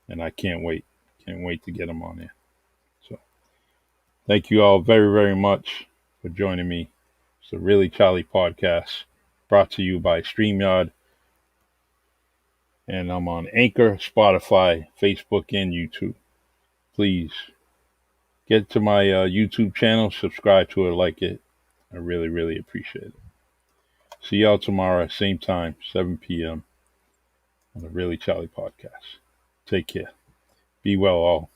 and I can't wait to get him on here. So thank you all very much for joining me. It's the Really Charlie podcast, brought to you by StreamYard, and I'm on Anchor, Spotify, Facebook, and YouTube. Please get to my YouTube channel, subscribe to it, like it. I really appreciate it. See y'all tomorrow, same time, 7 p.m. on the Really Charlie podcast. Take care. Be well, all.